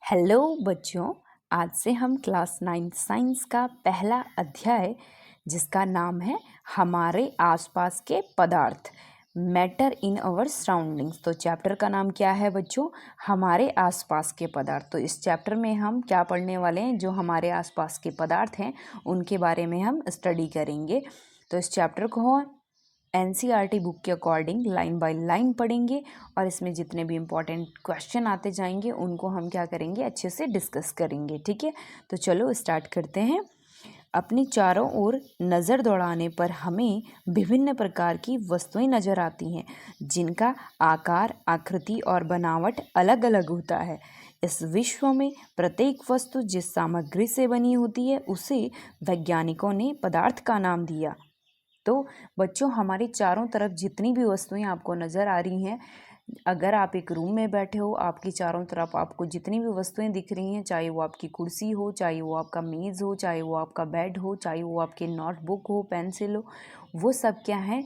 Hello बच्चों, आज से हम क्लास 9 साइंस का पहला अध्याय जिसका नाम है हमारे आसपास के पदार्थ, मैटर इन आवर सराउंडिंग्स। तो चैप्टर का नाम क्या है बच्चों? हमारे आसपास के पदार्थ। तो इस चैप्टर में हम क्या पढ़ने वाले हैं? जो हमारे आसपास के पदार्थ हैं उनके बारे में हम स्टडी करेंगे। तो इस चैप्टर को एनसीईआरटी बुक के अकॉर्डिंग लाइन बाय लाइन पढ़ेंगे और इसमें जितने भी इम्पोर्टेंट क्वेश्चन आते जाएंगे उनको हम क्या करेंगे, अच्छे से डिस्कस करेंगे। ठीक है, तो चलो स्टार्ट करते हैं। अपनी चारों ओर नज़र दौड़ाने पर हमें विभिन्न प्रकार की वस्तुएं नज़र आती हैं जिनका आकार, आकृति और बनावट अलग अलग होता है। इस विश्व में प्रत्येक वस्तु जिस सामग्री से बनी होती है उसे वैज्ञानिकों ने पदार्थ का नाम दिया। तो बच्चों, हमारी चारों तरफ जितनी भी वस्तुएं आपको नज़र आ रही हैं, अगर आप एक रूम में बैठे हो, आपकी चारों तरफ आपको जितनी भी वस्तुएं दिख रही हैं, चाहे वो आपकी कुर्सी हो, चाहे वो आपका मेज़ हो, चाहे वो आपका बेड हो, चाहे वो आपके नोटबुक हो, पेंसिल हो, वो सब क्या है?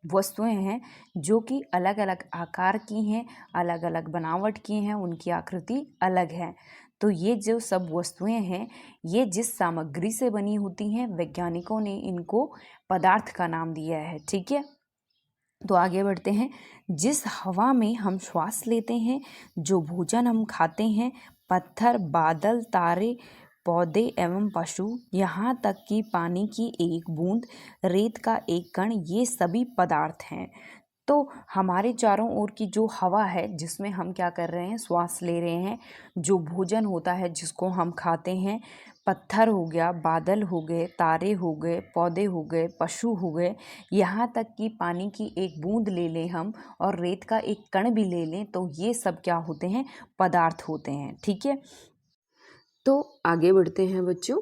वस्तुएं हैं जो कि अलग अलग आकार की हैं, अलग अलग बनावट की हैं, उनकी आकृति अलग है। तो ये जो सब वस्तुएं हैं, ये जिस सामग्री से बनी होती हैं, वैज्ञानिकों ने इनको पदार्थ का नाम दिया है। ठीक है, तो आगे बढ़ते हैं। जिस हवा में हम श्वास लेते हैं, जो भोजन हम खाते हैं, पत्थर, बादल, तारे, पौधे एवं पशु, यहाँ तक कि पानी की एक बूंद, रेत का एक कण, ये सभी पदार्थ हैं। तो हमारे चारों ओर की जो हवा है जिसमें हम क्या कर रहे हैं, श्वास ले रहे हैं, जो भोजन होता है जिसको हम खाते हैं, पत्थर हो गया, बादल हो गए, तारे हो गए, पौधे हो गए, पशु हो गए, यहाँ तक कि पानी की एक बूंद ले लें हम और रेत का एक कण भी ले लें, तो ये सब क्या होते हैं? पदार्थ होते हैं। ठीक है, तो आगे बढ़ते हैं बच्चों।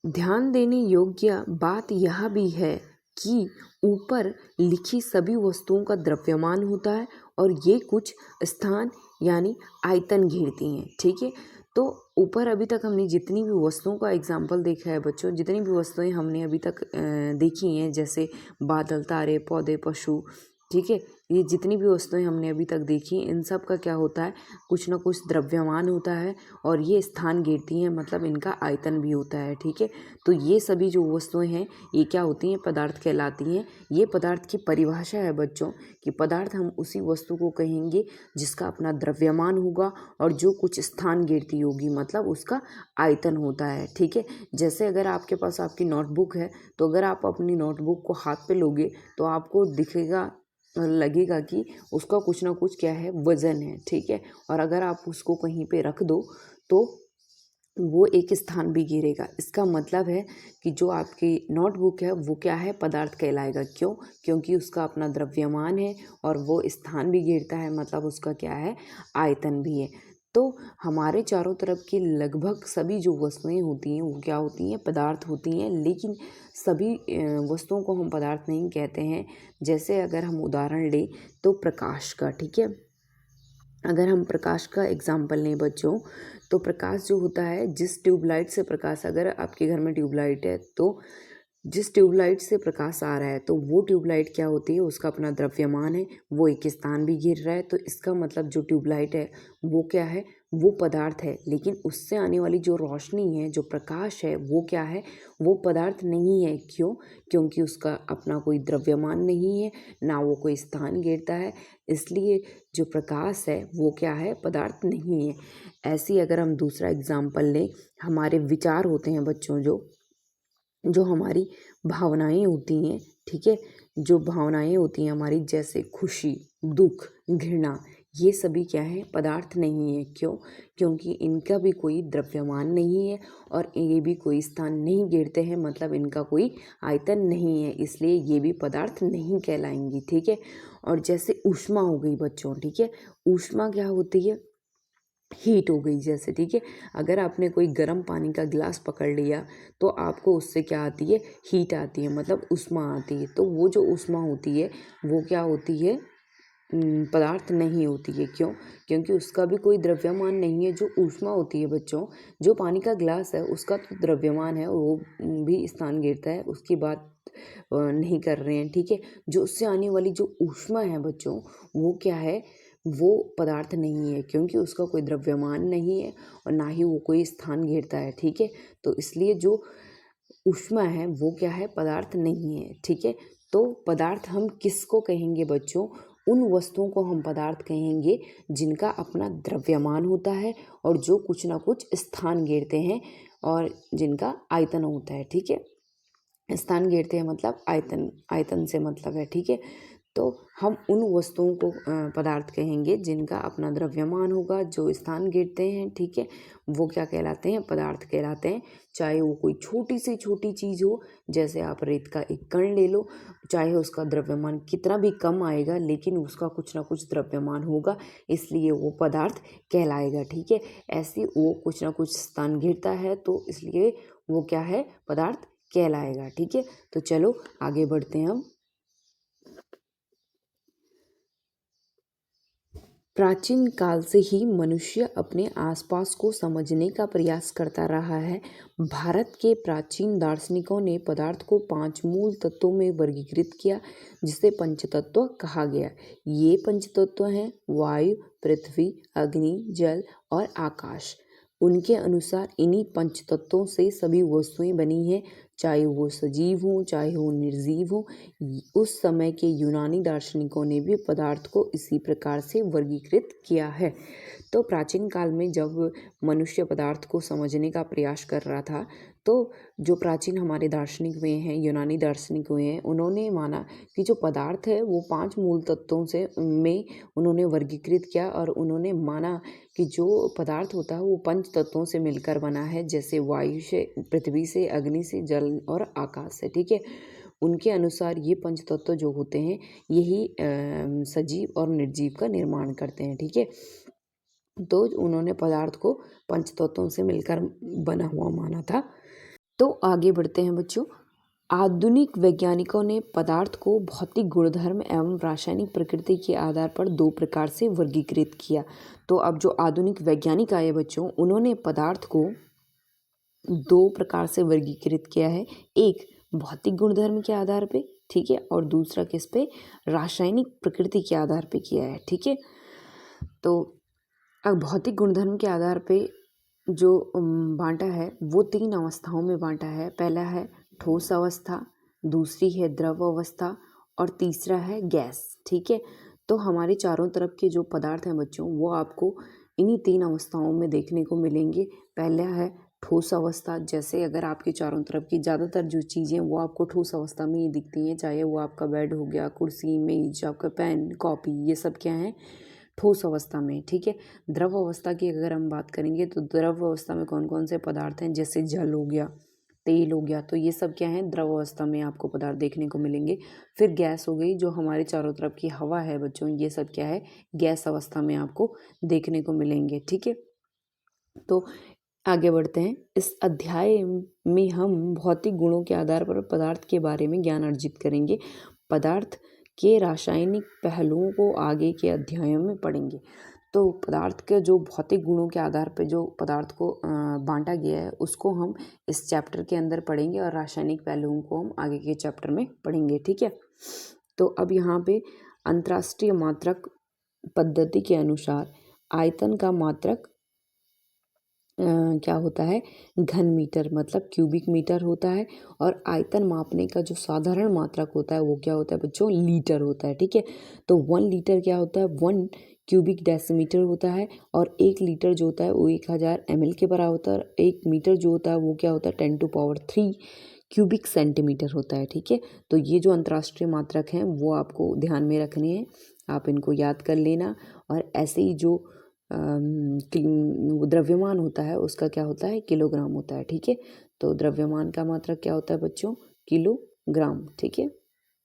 ध्यान देने योग्य बात यह भी है कि ऊपर लिखी सभी वस्तुओं का द्रव्यमान होता है और ये कुछ स्थान यानी आयतन घेरती हैं। ठीक है, तो ऊपर अभी तक हमने जितनी भी वस्तुओं का एग्जाम्पल देखा है बच्चों, जितनी भी वस्तुएं हमने अभी तक देखी हैं, जैसे बादल, तारे, पौधे, पशु, ठीक है, ये जितनी भी वस्तुएं हमने अभी तक देखी, इन सब का क्या होता है? कुछ ना कुछ द्रव्यमान होता है और ये स्थान घेरती हैं, मतलब इनका आयतन भी होता है। ठीक है, तो ये सभी जो वस्तुएं हैं ये क्या होती हैं? पदार्थ कहलाती हैं। ये पदार्थ की परिभाषा है बच्चों कि पदार्थ हम उसी वस्तु को कहेंगे जिसका अपना द्रव्यमान होगा और जो कुछ स्थान घेरती होगी, मतलब उसका आयतन होता है। ठीक है, जैसे अगर आपके पास आपकी नोटबुक है, तो अगर आप अपनी नोटबुक को हाथ पे लोगे तो आपको दिखेगा, लगेगा कि उसका कुछ ना कुछ क्या है, वजन है। ठीक है, और अगर आप उसको कहीं पे रख दो तो वो एक स्थान भी घेरेगा। इसका मतलब है कि जो आपकी नोटबुक है वो क्या है? पदार्थ कहलाएगा। क्यों? क्योंकि उसका अपना द्रव्यमान है और वो स्थान भी घेरता है, मतलब उसका क्या है? आयतन भी है। तो हमारे चारों तरफ की लगभग सभी जो वस्तुएं होती हैं वो क्या होती हैं? पदार्थ होती हैं। लेकिन सभी वस्तुओं को हम पदार्थ नहीं कहते हैं। जैसे अगर हम उदाहरण लें तो प्रकाश का। ठीक है, अगर हम प्रकाश का एग्जाम्पल लें बच्चों, तो प्रकाश जो होता है, जिस ट्यूबलाइट से प्रकाश, अगर आपके घर में ट्यूबलाइट है तो जिस ट्यूबलाइट से प्रकाश आ रहा है तो वो ट्यूबलाइट क्या होती है? उसका अपना द्रव्यमान है, वो एक स्थान भी घेर रहा है। तो इसका मतलब जो ट्यूबलाइट है वो क्या है? वो पदार्थ है। लेकिन उससे आने वाली जो रोशनी है, जो प्रकाश है, वो क्या है? वो पदार्थ नहीं है। क्यों? क्योंकि उसका अपना कोई द्रव्यमान नहीं है, ना वो कोई स्थान घेरता है, इसलिए जो प्रकाश है वो क्या है? पदार्थ नहीं है। ऐसी अगर हम दूसरा एग्जाम्पल लें, हमारे विचार होते हैं बच्चों, जो जो हमारी भावनाएं होती हैं। ठीक है, जो भावनाएं होती हैं हमारी, जैसे खुशी, दुख, घृणा, ये सभी क्या है? पदार्थ नहीं है। क्यों? क्योंकि इनका भी कोई द्रव्यमान नहीं है और ये भी कोई स्थान नहीं घेरते हैं, मतलब इनका कोई आयतन नहीं है, इसलिए ये भी पदार्थ नहीं कहलाएंगी। ठीक है, और जैसे ऊष्मा हो गई बच्चों। ठीक है, ऊष्मा क्या होती है? हीट हो गई जैसे। ठीक है, अगर आपने कोई गर्म पानी का गिलास पकड़ लिया तो आपको उससे क्या आती है? हीट आती है, मतलब ऊष्मा आती है। तो वो जो ऊष्मा होती है वो क्या होती है? पदार्थ नहीं होती है। क्यों? क्योंकि उसका भी कोई द्रव्यमान नहीं है। जो ऊष्मा होती है बच्चों, जो पानी का गिलास है उसका तो द्रव्यमान है, वो भी स्थान घेरता है, उसकी बात नहीं कर रहे हैं। ठीक है, जो उससे आने वाली जो ऊष्मा है बच्चों, वो क्या है? वो पदार्थ नहीं है, क्योंकि उसका कोई द्रव्यमान नहीं है और ना ही वो कोई स्थान घेरता है। ठीक है, तो इसलिए जो ऊष्मा है वो क्या है, पदार्थ नहीं है। ठीक है, तो पदार्थ हम किसको कहेंगे बच्चों, उन वस्तुओं को हम पदार्थ कहेंगे जिनका अपना द्रव्यमान होता है और जो कुछ ना कुछ स्थान घेरते हैं और जिनका आयतन होता है। ठीक है, स्थान घेरते हैं मतलब आयतन, आयतन से मतलब है। ठीक है, तो हम उन वस्तुओं को पदार्थ कहेंगे जिनका अपना द्रव्यमान होगा, जो स्थान घेरते हैं। ठीक है, वो क्या कहलाते हैं, पदार्थ कहलाते हैं। चाहे वो कोई छोटी से छोटी चीज़ हो, जैसे आप रेत का एक कण ले लो, चाहे उसका द्रव्यमान कितना भी कम आएगा लेकिन उसका कुछ ना कुछ द्रव्यमान होगा, इसलिए वो पदार्थ कहलाएगा। ठीक है, ऐसे वो कुछ ना कुछ स्थान घेरता है तो इसलिए वो क्या है, पदार्थ कहलाएगा। ठीक है, तो चलो आगे बढ़ते हैं हम। प्राचीन काल से ही मनुष्य अपने आसपास को समझने का प्रयास करता रहा है। भारत के प्राचीन दार्शनिकों ने पदार्थ को 5 मूल तत्वों में वर्गीकृत किया, जिसे पंचतत्व कहा गया। ये पंचतत्व हैं वायु, पृथ्वी, अग्नि, जल और आकाश। उनके अनुसार इन्हीं पंचतत्वों से सभी वस्तुएं बनी हैं, चाहे वो सजीव हों चाहे वो निर्जीव हों। उस समय के यूनानी दार्शनिकों ने भी पदार्थ को इसी प्रकार से वर्गीकृत किया है। तो प्राचीन काल में जब मनुष्य पदार्थ को समझने का प्रयास कर रहा था, तो जो प्राचीन हमारे दार्शनिक हुए हैं, यूनानी दार्शनिक हुए हैं, उन्होंने माना कि जो पदार्थ है वो 5 मूल तत्वों से में उन्होंने वर्गीकृत किया और उन्होंने माना कि जो पदार्थ होता है वो पंच तत्वों से मिलकर बना है, जैसे वायु से, पृथ्वी से, अग्नि से, जल और आकाश से। ठीक है, उनके अनुसार ये पंच तत्व जो होते हैं यही सजीव और निर्जीव का निर्माण करते हैं। ठीक है, तो उन्होंने पदार्थ को पंच तत्वों से मिलकर बना हुआ माना था। तो आगे बढ़ते हैं बच्चों। आधुनिक वैज्ञानिकों ने पदार्थ को भौतिक गुणधर्म एवं रासायनिक प्रकृति के आधार पर 2 प्रकार से वर्गीकृत किया। तो अब जो आधुनिक वैज्ञानिक आए बच्चों, उन्होंने पदार्थ को 2 प्रकार से वर्गीकृत किया है। एक भौतिक गुणधर्म के आधार पे, ठीक है, और दूसरा किस पे, रासायनिक प्रकृति के आधार पे किया है। ठीक है, तो अब भौतिक गुणधर्म के आधार पे जो बांटा है वो 3 अवस्थाओं में बांटा है। पहला है ठोस अवस्था, दूसरी है द्रव अवस्था और तीसरा है गैस। ठीक है, तो हमारे चारों तरफ के जो पदार्थ हैं बच्चों, वो आपको इन्हीं 3 अवस्थाओं में देखने को मिलेंगे। पहला है ठोस अवस्था, जैसे अगर आपके चारों तरफ की ज़्यादातर जो चीज़ें वो आपको ठोस अवस्था में ही दिखती हैं, चाहे वो आपका बेड हो गया, कुर्सी, मेज, आपका पेन, कॉपी, ये सब क्या है, ठोस अवस्था में। ठीक है, द्रव अवस्था की अगर हम बात करेंगे तो द्रव अवस्था में कौन कौन से पदार्थ हैं, जैसे जल हो गया, तेल हो गया, तो ये सब क्या है, द्रव अवस्था में आपको पदार्थ देखने को मिलेंगे। फिर गैस हो गई, जो हमारे चारों तरफ की हवा है बच्चों, ये सब क्या है, गैस अवस्था में आपको देखने को मिलेंगे। ठीक है, तो आगे बढ़ते हैं। इस अध्याय में हम भौतिक गुणों के आधार पर पदार्थ के बारे में ज्ञान अर्जित करेंगे। पदार्थ के रासायनिक पहलुओं को आगे के अध्यायों में पढ़ेंगे। तो पदार्थ के जो भौतिक गुणों के आधार पर जो पदार्थ को बांटा गया है उसको हम इस चैप्टर के अंदर पढ़ेंगे और रासायनिक पहलुओं को हम आगे के चैप्टर में पढ़ेंगे। ठीक है, तो अब यहाँ पे अंतर्राष्ट्रीय मात्रक पद्धति के अनुसार आयतन का मात्रक क्या होता है, घन मीटर मतलब क्यूबिक मीटर होता है, और आयतन मापने का जो साधारण मात्रक होता है वो क्या होता है बच्चों, लीटर होता है। ठीक है, तो 1 लीटर क्या होता है, 1 क्यूबिक डेसीमीटर होता है, और 1 लीटर जो होता है वो 1000 ml के बराबर होता है, और 1 मीटर जो होता है वो क्या होता है, 10⁻³ क्यूबिक सेंटीमीटर होता है। ठीक है, तो ये जो अंतर्राष्ट्रीय मात्रक हैं वो आपको ध्यान में रखने हैं, आप इनको याद कर लेना। और ऐसे ही जो द्रव्यमान होता है उसका क्या होता है, किलोग्राम होता है। ठीक है, तो द्रव्यमान का मात्रक क्या होता है बच्चों, किलोग्राम। ठीक है,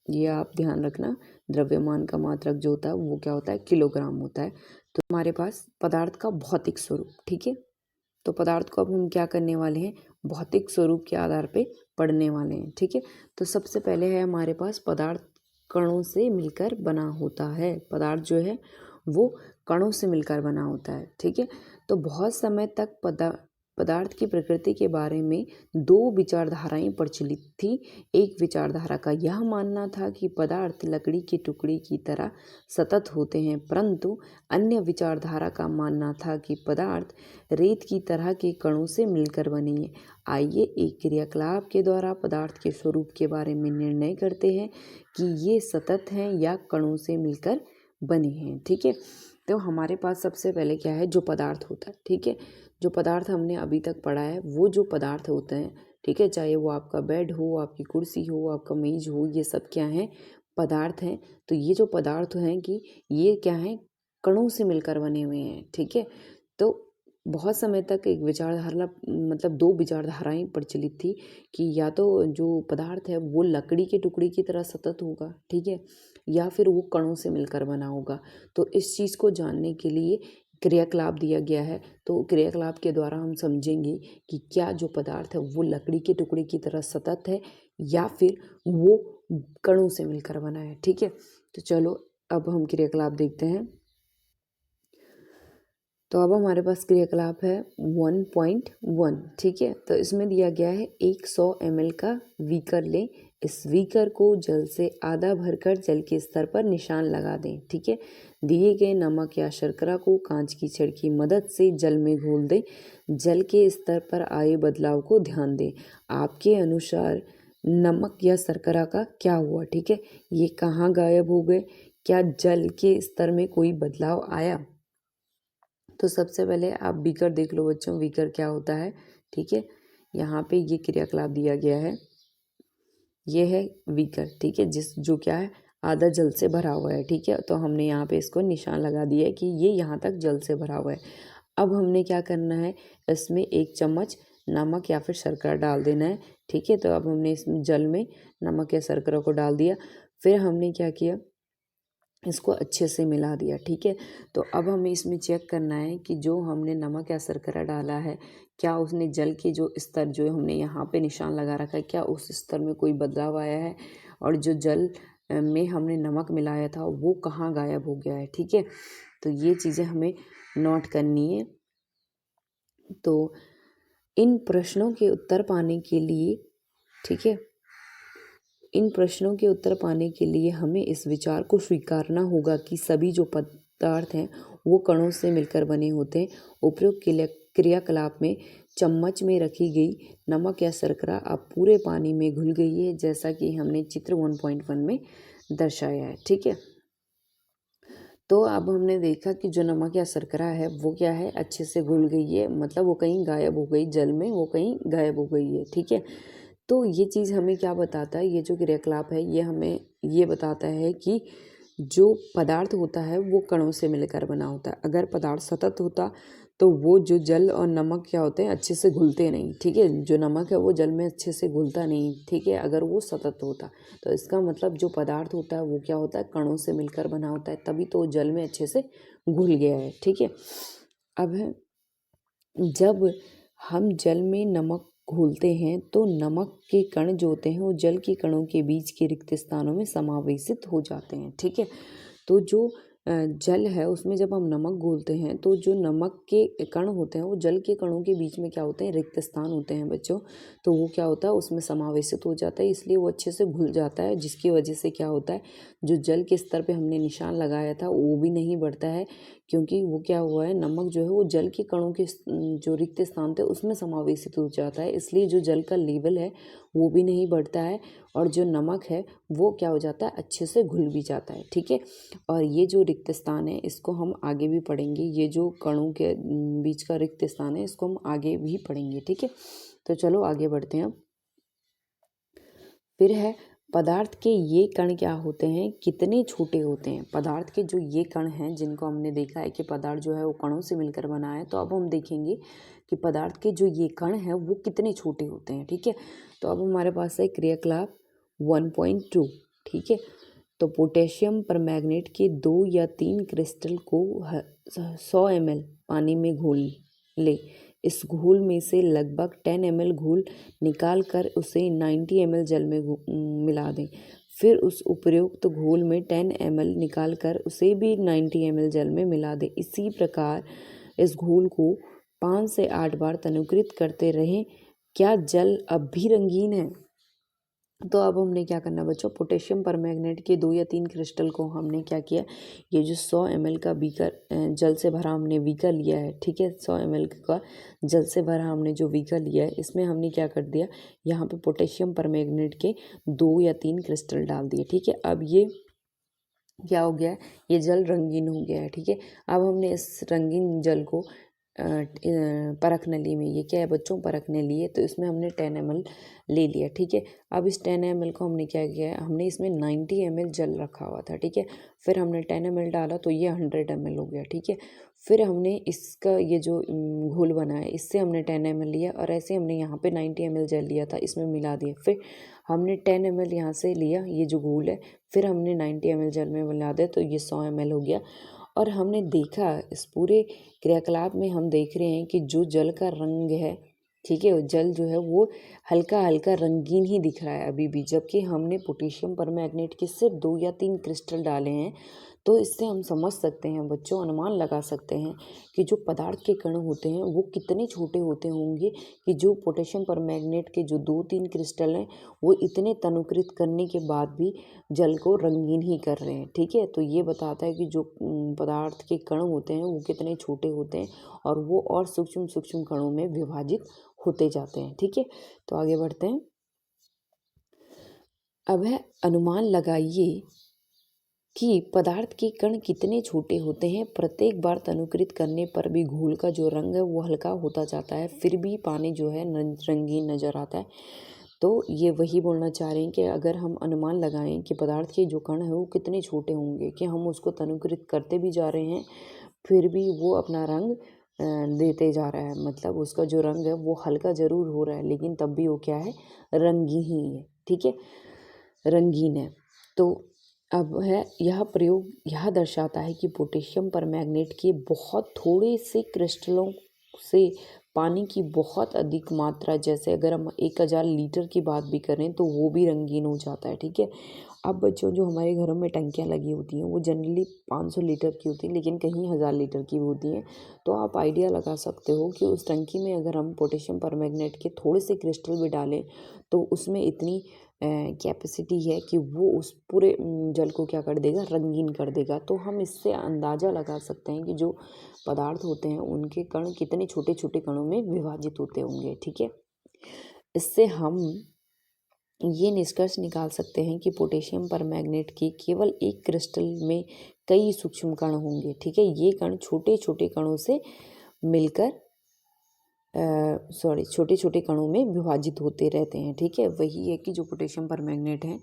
ये आप ध्यान रखना, द्रव्यमान का मात्रक जो होता है वो क्या होता है, किलोग्राम होता है। तो हमारे पास पदार्थ का भौतिक स्वरूप। ठीक है, तो पदार्थ को अब हम क्या करने वाले हैं, भौतिक स्वरूप के आधार पे पढ़ने वाले हैं। ठीक है, तो सबसे पहले है हमारे पास पदार्थ कणों से मिलकर बना होता है। पदार्थ जो है वो कणों से मिलकर बना होता है। ठीक है, तो बहुत समय तक पदार्थ की प्रकृति के बारे में दो विचारधाराएं प्रचलित थी। एक विचारधारा का यह मानना था कि पदार्थ लकड़ी के टुकड़े की तरह सतत होते हैं, परंतु अन्य विचारधारा का मानना था कि पदार्थ रेत की तरह के कणों से मिलकर बने हैं। आइए एक क्रियाकलाप के द्वारा पदार्थ के स्वरूप के बारे में निर्णय करते हैं कि ये सतत हैं या कणों से मिलकर बने हैं। ठीक है, तो हमारे पास सबसे पहले क्या है, जो पदार्थ होता है। ठीक है, जो पदार्थ हमने अभी तक पढ़ा है वो जो पदार्थ होते हैं, ठीक है, चाहे वो आपका बेड हो, आपकी कुर्सी हो, आपका मेज हो, ये सब क्या है, पदार्थ हैं। तो ये जो पदार्थ हैं कि ये क्या है, कणों से मिलकर बने हुए हैं। ठीक है, तो बहुत समय तक एक विचारधारा मतलब दो विचारधाराएं प्रचलित थी कि या तो जो पदार्थ है वो लकड़ी के टुकड़े की तरह सतत होगा, ठीक है, या फिर वो कणों से मिलकर बना होगा। तो इस चीज़ को जानने के लिए क्रियाकलाप दिया गया है। तो क्रियाकलाप के द्वारा हम समझेंगे कि क्या जो पदार्थ है वो लकड़ी के टुकड़े की तरह सतत है या फिर वो कणों से मिलकर बना है। ठीक है, तो चलो अब हम क्रियाकलाप देखते हैं। तो अब हमारे पास क्रियाकलाप है 1.1। ठीक है, तो इसमें दिया गया है 100 ml का बीकर लें, इस बीकर को जल से आधा भरकर जल के स्तर पर निशान लगा दें। ठीक है, दिए गए नमक या शर्करा को कांच की छड़ की मदद से जल में घोल दें, जल के स्तर पर आए बदलाव को ध्यान दें। आपके अनुसार नमक या शर्करा का क्या हुआ? ठीक है, ये कहाँ गायब हो गए? क्या जल के स्तर में कोई बदलाव आया? तो सबसे पहले आप बीकर देख लो बच्चों, बीकर क्या होता है। ठीक है, यहाँ पे ये क्रियाकलाप दिया गया है, ये है बीकर। ठीक है, जो क्या है, आधा जल से भरा हुआ है। ठीक है, तो हमने यहाँ पे इसको निशान लगा दिया है कि ये यहाँ तक जल से भरा हुआ है। अब हमने क्या करना है, इसमें 1 चम्मच नमक या फिर शर्करा डाल देना है। ठीक है, तो अब हमने इस जल में नमक या शर्करा को डाल दिया, फिर हमने क्या किया, इसको अच्छे से मिला दिया। ठीक है, तो अब हमें इसमें चेक करना है कि जो हमने नमक या शर्करा डाला है, क्या उसने जल के जो स्तर जो हमने यहाँ पे निशान लगा रखा है, क्या उस स्तर में कोई बदलाव आया है, और जो जल में हमने नमक मिलाया था वो कहाँ गायब हो गया है। ठीक है, तो ये चीज़ें हमें नोट करनी है। तो इन प्रश्नों के उत्तर पाने के लिए, ठीक है, इन प्रश्नों के उत्तर पाने के लिए हमें इस विचार को स्वीकारना होगा कि सभी जो पदार्थ हैं वो कणों से मिलकर बने होते हैं। उपयुक्त क्रियाकलाप में चम्मच में रखी गई नमक या शर्करा अब पूरे पानी में घुल गई है, जैसा कि हमने चित्र 1.1 में दर्शाया है। ठीक है, तो अब हमने देखा कि जो नमक या शर्करा है वो क्या है, अच्छे से घुल गई है, मतलब वो कहीं गायब हो गई, जल में वो कहीं गायब हो गई है। ठीक है, तो ये चीज़ हमें क्या बताता है, ये जो क्रियाकलाप है ये हमें ये बताता है कि जो पदार्थ होता है वो कणों से मिलकर बना होता है। अगर पदार्थ सतत होता तो वो जो जल और नमक क्या होते हैं, अच्छे से घुलते नहीं। ठीक है, जो नमक है वो जल में अच्छे से घुलता नहीं। ठीक है, अगर वो सतत होता तो इसका मतलब जो पदार्थ होता है वो क्या होता है, कणों से मिलकर बना होता है, तभी तो जल में अच्छे से घुल गया है। ठीक है, अब है, जब हम जल में नमक घोलते हैं तो नमक के कण जो होते हैं वो जल के कणों के बीच के रिक्त स्थानों में समावेशित हो जाते हैं। ठीक है, तो जो जल है उसमें जब हम नमक घोलते हैं तो जो नमक के कण होते हैं वो जल के कणों के बीच में क्या होते हैं, रिक्त स्थान होते हैं बच्चों। तो वो क्या होता है, उसमें समावेशित हो जाता है, इसलिए वो अच्छे से घुल जाता है, जिसकी वजह से क्या होता है, जो जल के स्तर पे हमने निशान लगाया था वो भी नहीं बढ़ता है, क्योंकि वो क्या हुआ है, नमक जो है वो जल के कणों के जो रिक्त स्थान थे उसमें समावेशित हो जाता है, इसलिए जो जल का लेवल है वो भी नहीं बढ़ता है, और जो नमक है वो क्या हो जाता है, अच्छे से घुल भी जाता है। ठीक है, और ये जो रिक्त स्थान है इसको हम आगे भी पढ़ेंगे, ये जो कणों के बीच का रिक्त स्थान है इसको हम आगे भी पढ़ेंगे। ठीक है, तो चलो आगे बढ़ते हैं। फिर है, पदार्थ के ये कण क्या होते हैं, कितने छोटे होते हैं। पदार्थ के जो ये कण हैं जिनको हमने देखा है कि पदार्थ जो है वो कणों से मिलकर बना है, तो अब हम देखेंगे कि पदार्थ के जो ये कण हैं वो कितने छोटे होते हैं। ठीक है, तो अब हमारे पास है क्रियाकलाप 1.2। ठीक है, तो पोटेशियम परमैंगनेट के 2 या 3 क्रिस्टल को 100 ml पानी में घोल ले, इस घोल में से लगभग 10 ml घोल निकाल कर उसे 90 ml जल में मिला दें, फिर उस उपरोक्त घोल में 10 ml निकाल कर उसे भी 90 ml जल में मिला दें। इसी प्रकार इस घोल को 5 से 8 बार तनुकृत करते रहें, क्या जल अब भी रंगीन है? तो अब हमने क्या करना बच्चों, पोटेशियम परमैंगनेट के 2 या 3 क्रिस्टल को हमने क्या किया, ये जो 100 ml का बीकर जल से भरा हमने बीकर लिया है, ठीक है, 100 ml का जल से भरा हमने जो बीकर लिया है, इसमें हमने क्या कर दिया, यहाँ पे पोटेशियम परमैंगनेट के 2 या 3 क्रिस्टल डाल दिए, ठीक है। अब ये क्या हो गया है, ये जल रंगीन हो गया है, ठीक है। अब हमने इस रंगीन जल को परख नली में, ये क्या है बच्चों, परख नली है, तो इसमें हमने 10 ml ले लिया, ठीक है। अब इस 10 ml को हमने क्या किया है, हमने इसमें 90 ml जल रखा हुआ था, ठीक है। फिर हमने 10 ml डाला तो ये 100 ml हो गया, ठीक है। फिर हमने इसका ये जो घोल बना है, इससे हमने 10 ml लिया और ऐसे हमने यहाँ पे 90 ml जल लिया था, इसमें मिला दिया। फिर हमने 10 ml यहाँ से लिया, ये जो घोल है, फिर हमने 90 ml जल में मिला दिया, तो ये 100 ml हो गया। और हमने देखा इस पूरे क्रियाकलाप में, हम देख रहे हैं कि जो जल का रंग है, ठीक है, जल जो है वो हल्का हल्का रंगीन ही दिख रहा है अभी भी, जबकि हमने पोटेशियम परमैंगनेट के सिर्फ 2 या 3 क्रिस्टल डाले हैं। तो इससे हम समझ सकते हैं बच्चों, अनुमान लगा सकते हैं कि जो पदार्थ के कण होते हैं वो कितने छोटे होते होंगे, कि जो पोटेशियम परमैंगनेट के जो 2-3 क्रिस्टल हैं वो इतने तनुकृत करने के बाद भी जल को रंगीन ही कर रहे हैं, ठीक है। तो ये बताता है कि जो पदार्थ के कण होते हैं वो कितने छोटे होते हैं और वो और सूक्ष्म सूक्ष्म कणों में विभाजित होते जाते हैं, ठीक है। तो आगे बढ़ते हैं। अब है अनुमान लगाइए कि पदार्थ के कण कितने छोटे होते हैं। प्रत्येक बार तनुकृत करने पर भी घोल का जो रंग है वो हल्का होता जाता है, फिर भी पानी जो है रंगीन नजर आता है। तो ये वही बोलना चाह रहे हैं कि अगर हम अनुमान लगाएं कि पदार्थ के जो कण है वो कितने छोटे होंगे, कि हम उसको तनुकृत करते भी जा रहे हैं फिर भी वो अपना रंग देते जा रहा है, मतलब उसका जो रंग है वो हल्का जरूर हो रहा है, लेकिन तब भी वो क्या है, रंगीन ही है, ठीक है, रंगीन है। तो अब है यह प्रयोग यह दर्शाता है कि पोटेशियम परमैंगनेट के बहुत थोड़े से क्रिस्टलों से पानी की बहुत अधिक मात्रा, जैसे अगर हम 1000 लीटर की बात भी करें तो वो भी रंगीन हो जाता है, ठीक है। अब बच्चों, जो हमारे घरों में टंकियाँ लगी होती हैं वो जनरली 500 लीटर की होती हैं, लेकिन कहीं 1000 लीटर की भी होती हैं। तो आप आइडिया लगा सकते हो कि उस टंकी में अगर हम पोटेशियम परमैंगनेट के थोड़े से क्रिस्टल भी डालें तो उसमें इतनी कैपेसिटी है कि वो उस पूरे जल को क्या कर देगा, रंगीन कर देगा। तो हम इससे अंदाज़ा लगा सकते हैं कि जो पदार्थ होते हैं उनके कण कितने छोटे छोटे कणों में विभाजित होते होंगे, ठीक है। इससे हम ये निष्कर्ष निकाल सकते हैं कि पोटेशियम परमैंगनेट के केवल एक क्रिस्टल में कई सूक्ष्म कण होंगे, ठीक है। ये कण छोटे छोटे कणों से मिलकर छोटे छोटे कणों में विभाजित होते रहते हैं, ठीक है। वही है कि जो पोटेशियम परमैंगनेट है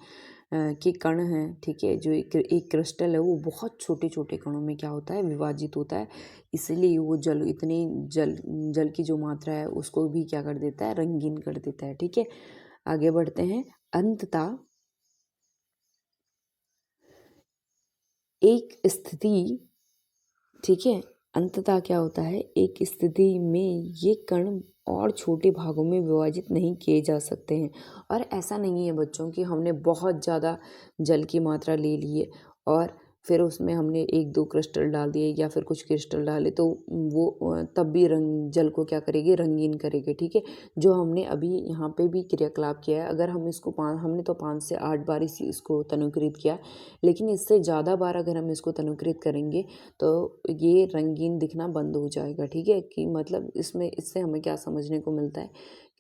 के कण हैं, ठीक है, जो एक क्रिस्टल है वो बहुत छोटे छोटे कणों में क्या होता है, विभाजित होता है। इसलिए वो जल की जो मात्रा है उसको भी क्या कर देता है, रंगीन कर देता है, ठीक है। आगे बढ़ते हैं। अंततः एक स्थिति, ठीक है, अंततः क्या होता है, एक स्थिति में ये कण और छोटे भागों में विभाजित नहीं किए जा सकते हैं। और ऐसा नहीं है बच्चों कि हमने बहुत ज़्यादा जल की मात्रा ले ली है और फिर उसमें हमने 1-2 क्रिस्टल डाल दिए या फिर कुछ क्रिस्टल डाले तो वो तब भी जल को क्या करेगी, रंगीन करेगी, ठीक है। जो हमने अभी यहाँ पे भी क्रियाकलाप किया है, अगर हम इसको हमने तो 5 से 8 बार इसको तनुकृत किया, लेकिन इससे ज़्यादा बार अगर हम इसको तनुकृत करेंगे तो ये रंगीन दिखना बंद हो जाएगा, ठीक है। कि मतलब इससे हमें क्या समझने को मिलता है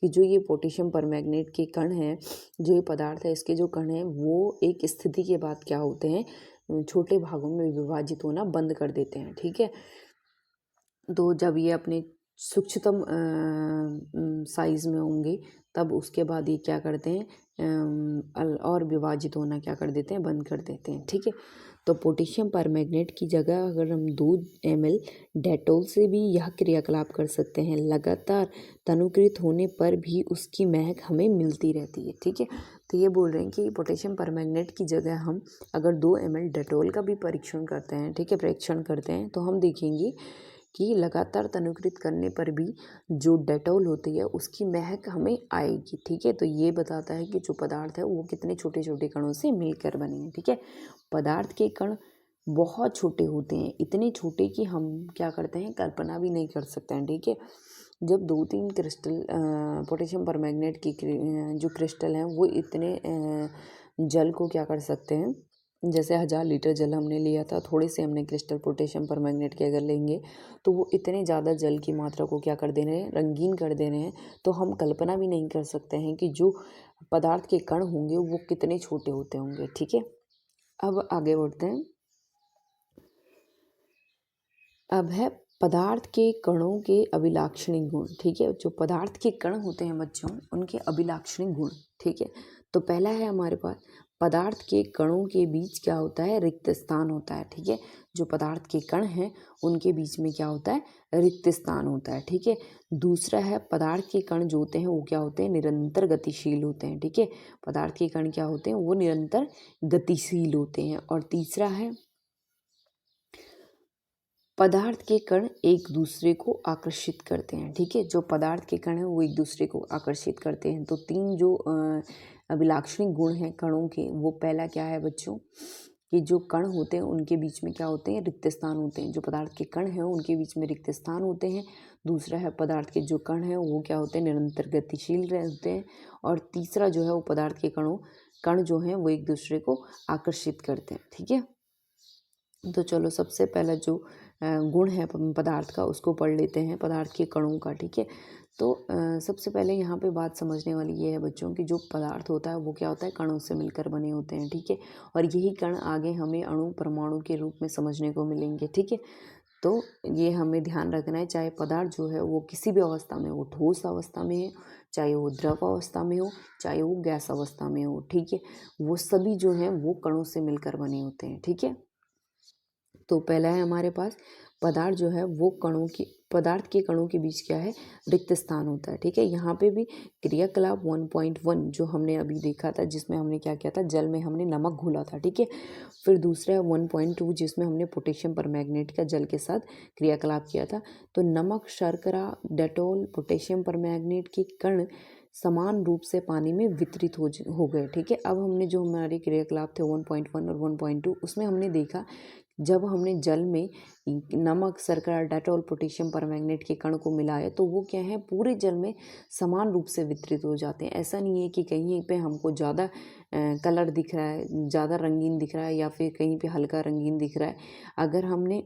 कि जो ये पोटेशियम परमैंगनेट के कण हैं, जो ये पदार्थ है इसके जो कण हैं वो एक स्थिति के बाद क्या होते हैं, छोटे भागों में विभाजित होना बंद कर देते हैं, ठीक है। तो जब ये अपने सूक्ष्मतम साइज में होंगे तब उसके बाद ये क्या करते हैं, और विभाजित होना क्या कर देते हैं, बंद कर देते हैं, ठीक है। तो पोटेशियम परमैंगनेट की जगह अगर हम 2 ml डेटोल से भी यह क्रियाकलाप कर सकते हैं, लगातार तनुकृत होने पर भी उसकी महक हमें मिलती रहती है, ठीक है। तो ये बोल रहे हैं कि पोटेशियम परमैंगनेट की जगह हम अगर 2 ml डेटोल का भी परीक्षण करते हैं, ठीक है, परीक्षण करते हैं, तो हम देखेंगे कि लगातार तनुकृत करने पर भी जो डेटोल होती है उसकी महक हमें आएगी, ठीक है। तो ये बताता है कि जो पदार्थ है वो कितने छोटे छोटे कणों से मिलकर बने हैं, ठीक है। पदार्थ के कण बहुत छोटे होते हैं, इतने छोटे कि हम क्या करते हैं, कल्पना भी नहीं कर सकते हैं, ठीक है। जब 2-3 क्रिस्टल पोटेशियम परमैंगनेट की जो क्रिस्टल हैं वो इतने जल को क्या कर सकते हैं, जैसे 1000 लीटर जल हमने लिया था, थोड़े से हमने क्रिस्टल पोटेशियम परमैंगनेट के अगर लेंगे तो वो इतने ज़्यादा जल की मात्रा को क्या कर दे रहे हैं, रंगीन कर दे रहे हैं। तो हम कल्पना भी नहीं कर सकते हैं कि जो पदार्थ के कण होंगे वो कितने छोटे होते होंगे। ठीक है, अब आगे बढ़ते हैं। अब है पदार्थ के कणों के अभिलाक्षणिक गुण। ठीक है, जो पदार्थ के कण होते हैं बच्चों, उनके अभिलाक्षणिक गुण। ठीक है, तो पहला है हमारे पास पदार्थ के कणों के बीच क्या होता है, रिक्त स्थान होता है। ठीक है, जो पदार्थ के कण हैं उनके बीच में क्या होता है, रिक्त स्थान होता है। ठीक है, दूसरा है पदार्थ के कण जो होते हैं वो क्या होते हैं, निरंतर गतिशील होते हैं। ठीक है, पदार्थ के कण क्या होते हैं, वो निरंतर गतिशील होते हैं। और तीसरा है पदार्थ के कण एक दूसरे को आकर्षित करते हैं। ठीक है, जो पदार्थ के कण हैं वो एक दूसरे को आकर्षित करते हैं। तो 3 जो अभिलाक्षणिक गुण हैं कणों के, वो पहला क्या है बच्चों, कि जो कण होते हैं उनके बीच में क्या होते हैं, रिक्त स्थान होते हैं। जो पदार्थ के कण हैं उनके बीच में रिक्त स्थान होते हैं। दूसरा है पदार्थ के जो कण हैं वो क्या होते हैं, निरंतर गतिशील रहते हैं। और तीसरा जो है वो पदार्थ के कण जो हैं वो एक दूसरे को आकर्षित करते हैं। ठीक है, तो चलो सबसे पहला जो गुण है पदार्थ का उसको पढ़ लेते हैं, पदार्थ के कणों का। ठीक है, तो सबसे पहले यहाँ पे बात समझने वाली ये है बच्चों कि जो पदार्थ होता है वो क्या होता है, कणों से मिलकर बने होते हैं। ठीक है, और यही कण आगे हमें अणु परमाणु के रूप में समझने को मिलेंगे। ठीक है, तो ये हमें ध्यान रखना है, चाहे पदार्थ जो है वो किसी भी अवस्था में हो, ठोस अवस्था में है, चाहे वो द्रव अवस्था में हो, चाहे वो गैस अवस्था में हो। ठीक है, वो सभी जो हैं वो कणों से मिलकर बने होते हैं। ठीक है, तो पहला है हमारे पास पदार्थ जो है वो पदार्थ के कणों के बीच क्या है, रिक्त स्थान होता है। ठीक है, यहाँ पे भी क्रियाकलाप 1.1 जो हमने अभी देखा था, जिसमें हमने क्या किया था, जल में हमने नमक घोला था। ठीक है, फिर दूसरा है 1.2 जिसमें हमने पोटेशियम परमैंगनेट का जल के साथ क्रियाकलाप किया था। तो नमक, शर्करा, डेटॉल, पोटेशियम परमैंगनेट के कण समान रूप से पानी में वितरित हो गए। ठीक है, अब हमने जो हमारे क्रियाकलाप थे 1.1 और 1.2 उसमें हमने देखा जब हमने जल में नमक, शर्करा, डेटॉल, पोटेशियम परमैंगनेट के कण को मिलाया तो वो क्या है, पूरे जल में समान रूप से वितरित हो जाते हैं। ऐसा नहीं है कि कहीं पे हमको ज़्यादा कलर दिख रहा है, ज़्यादा रंगीन दिख रहा है, या फिर कहीं पे हल्का रंगीन दिख रहा है। अगर हमने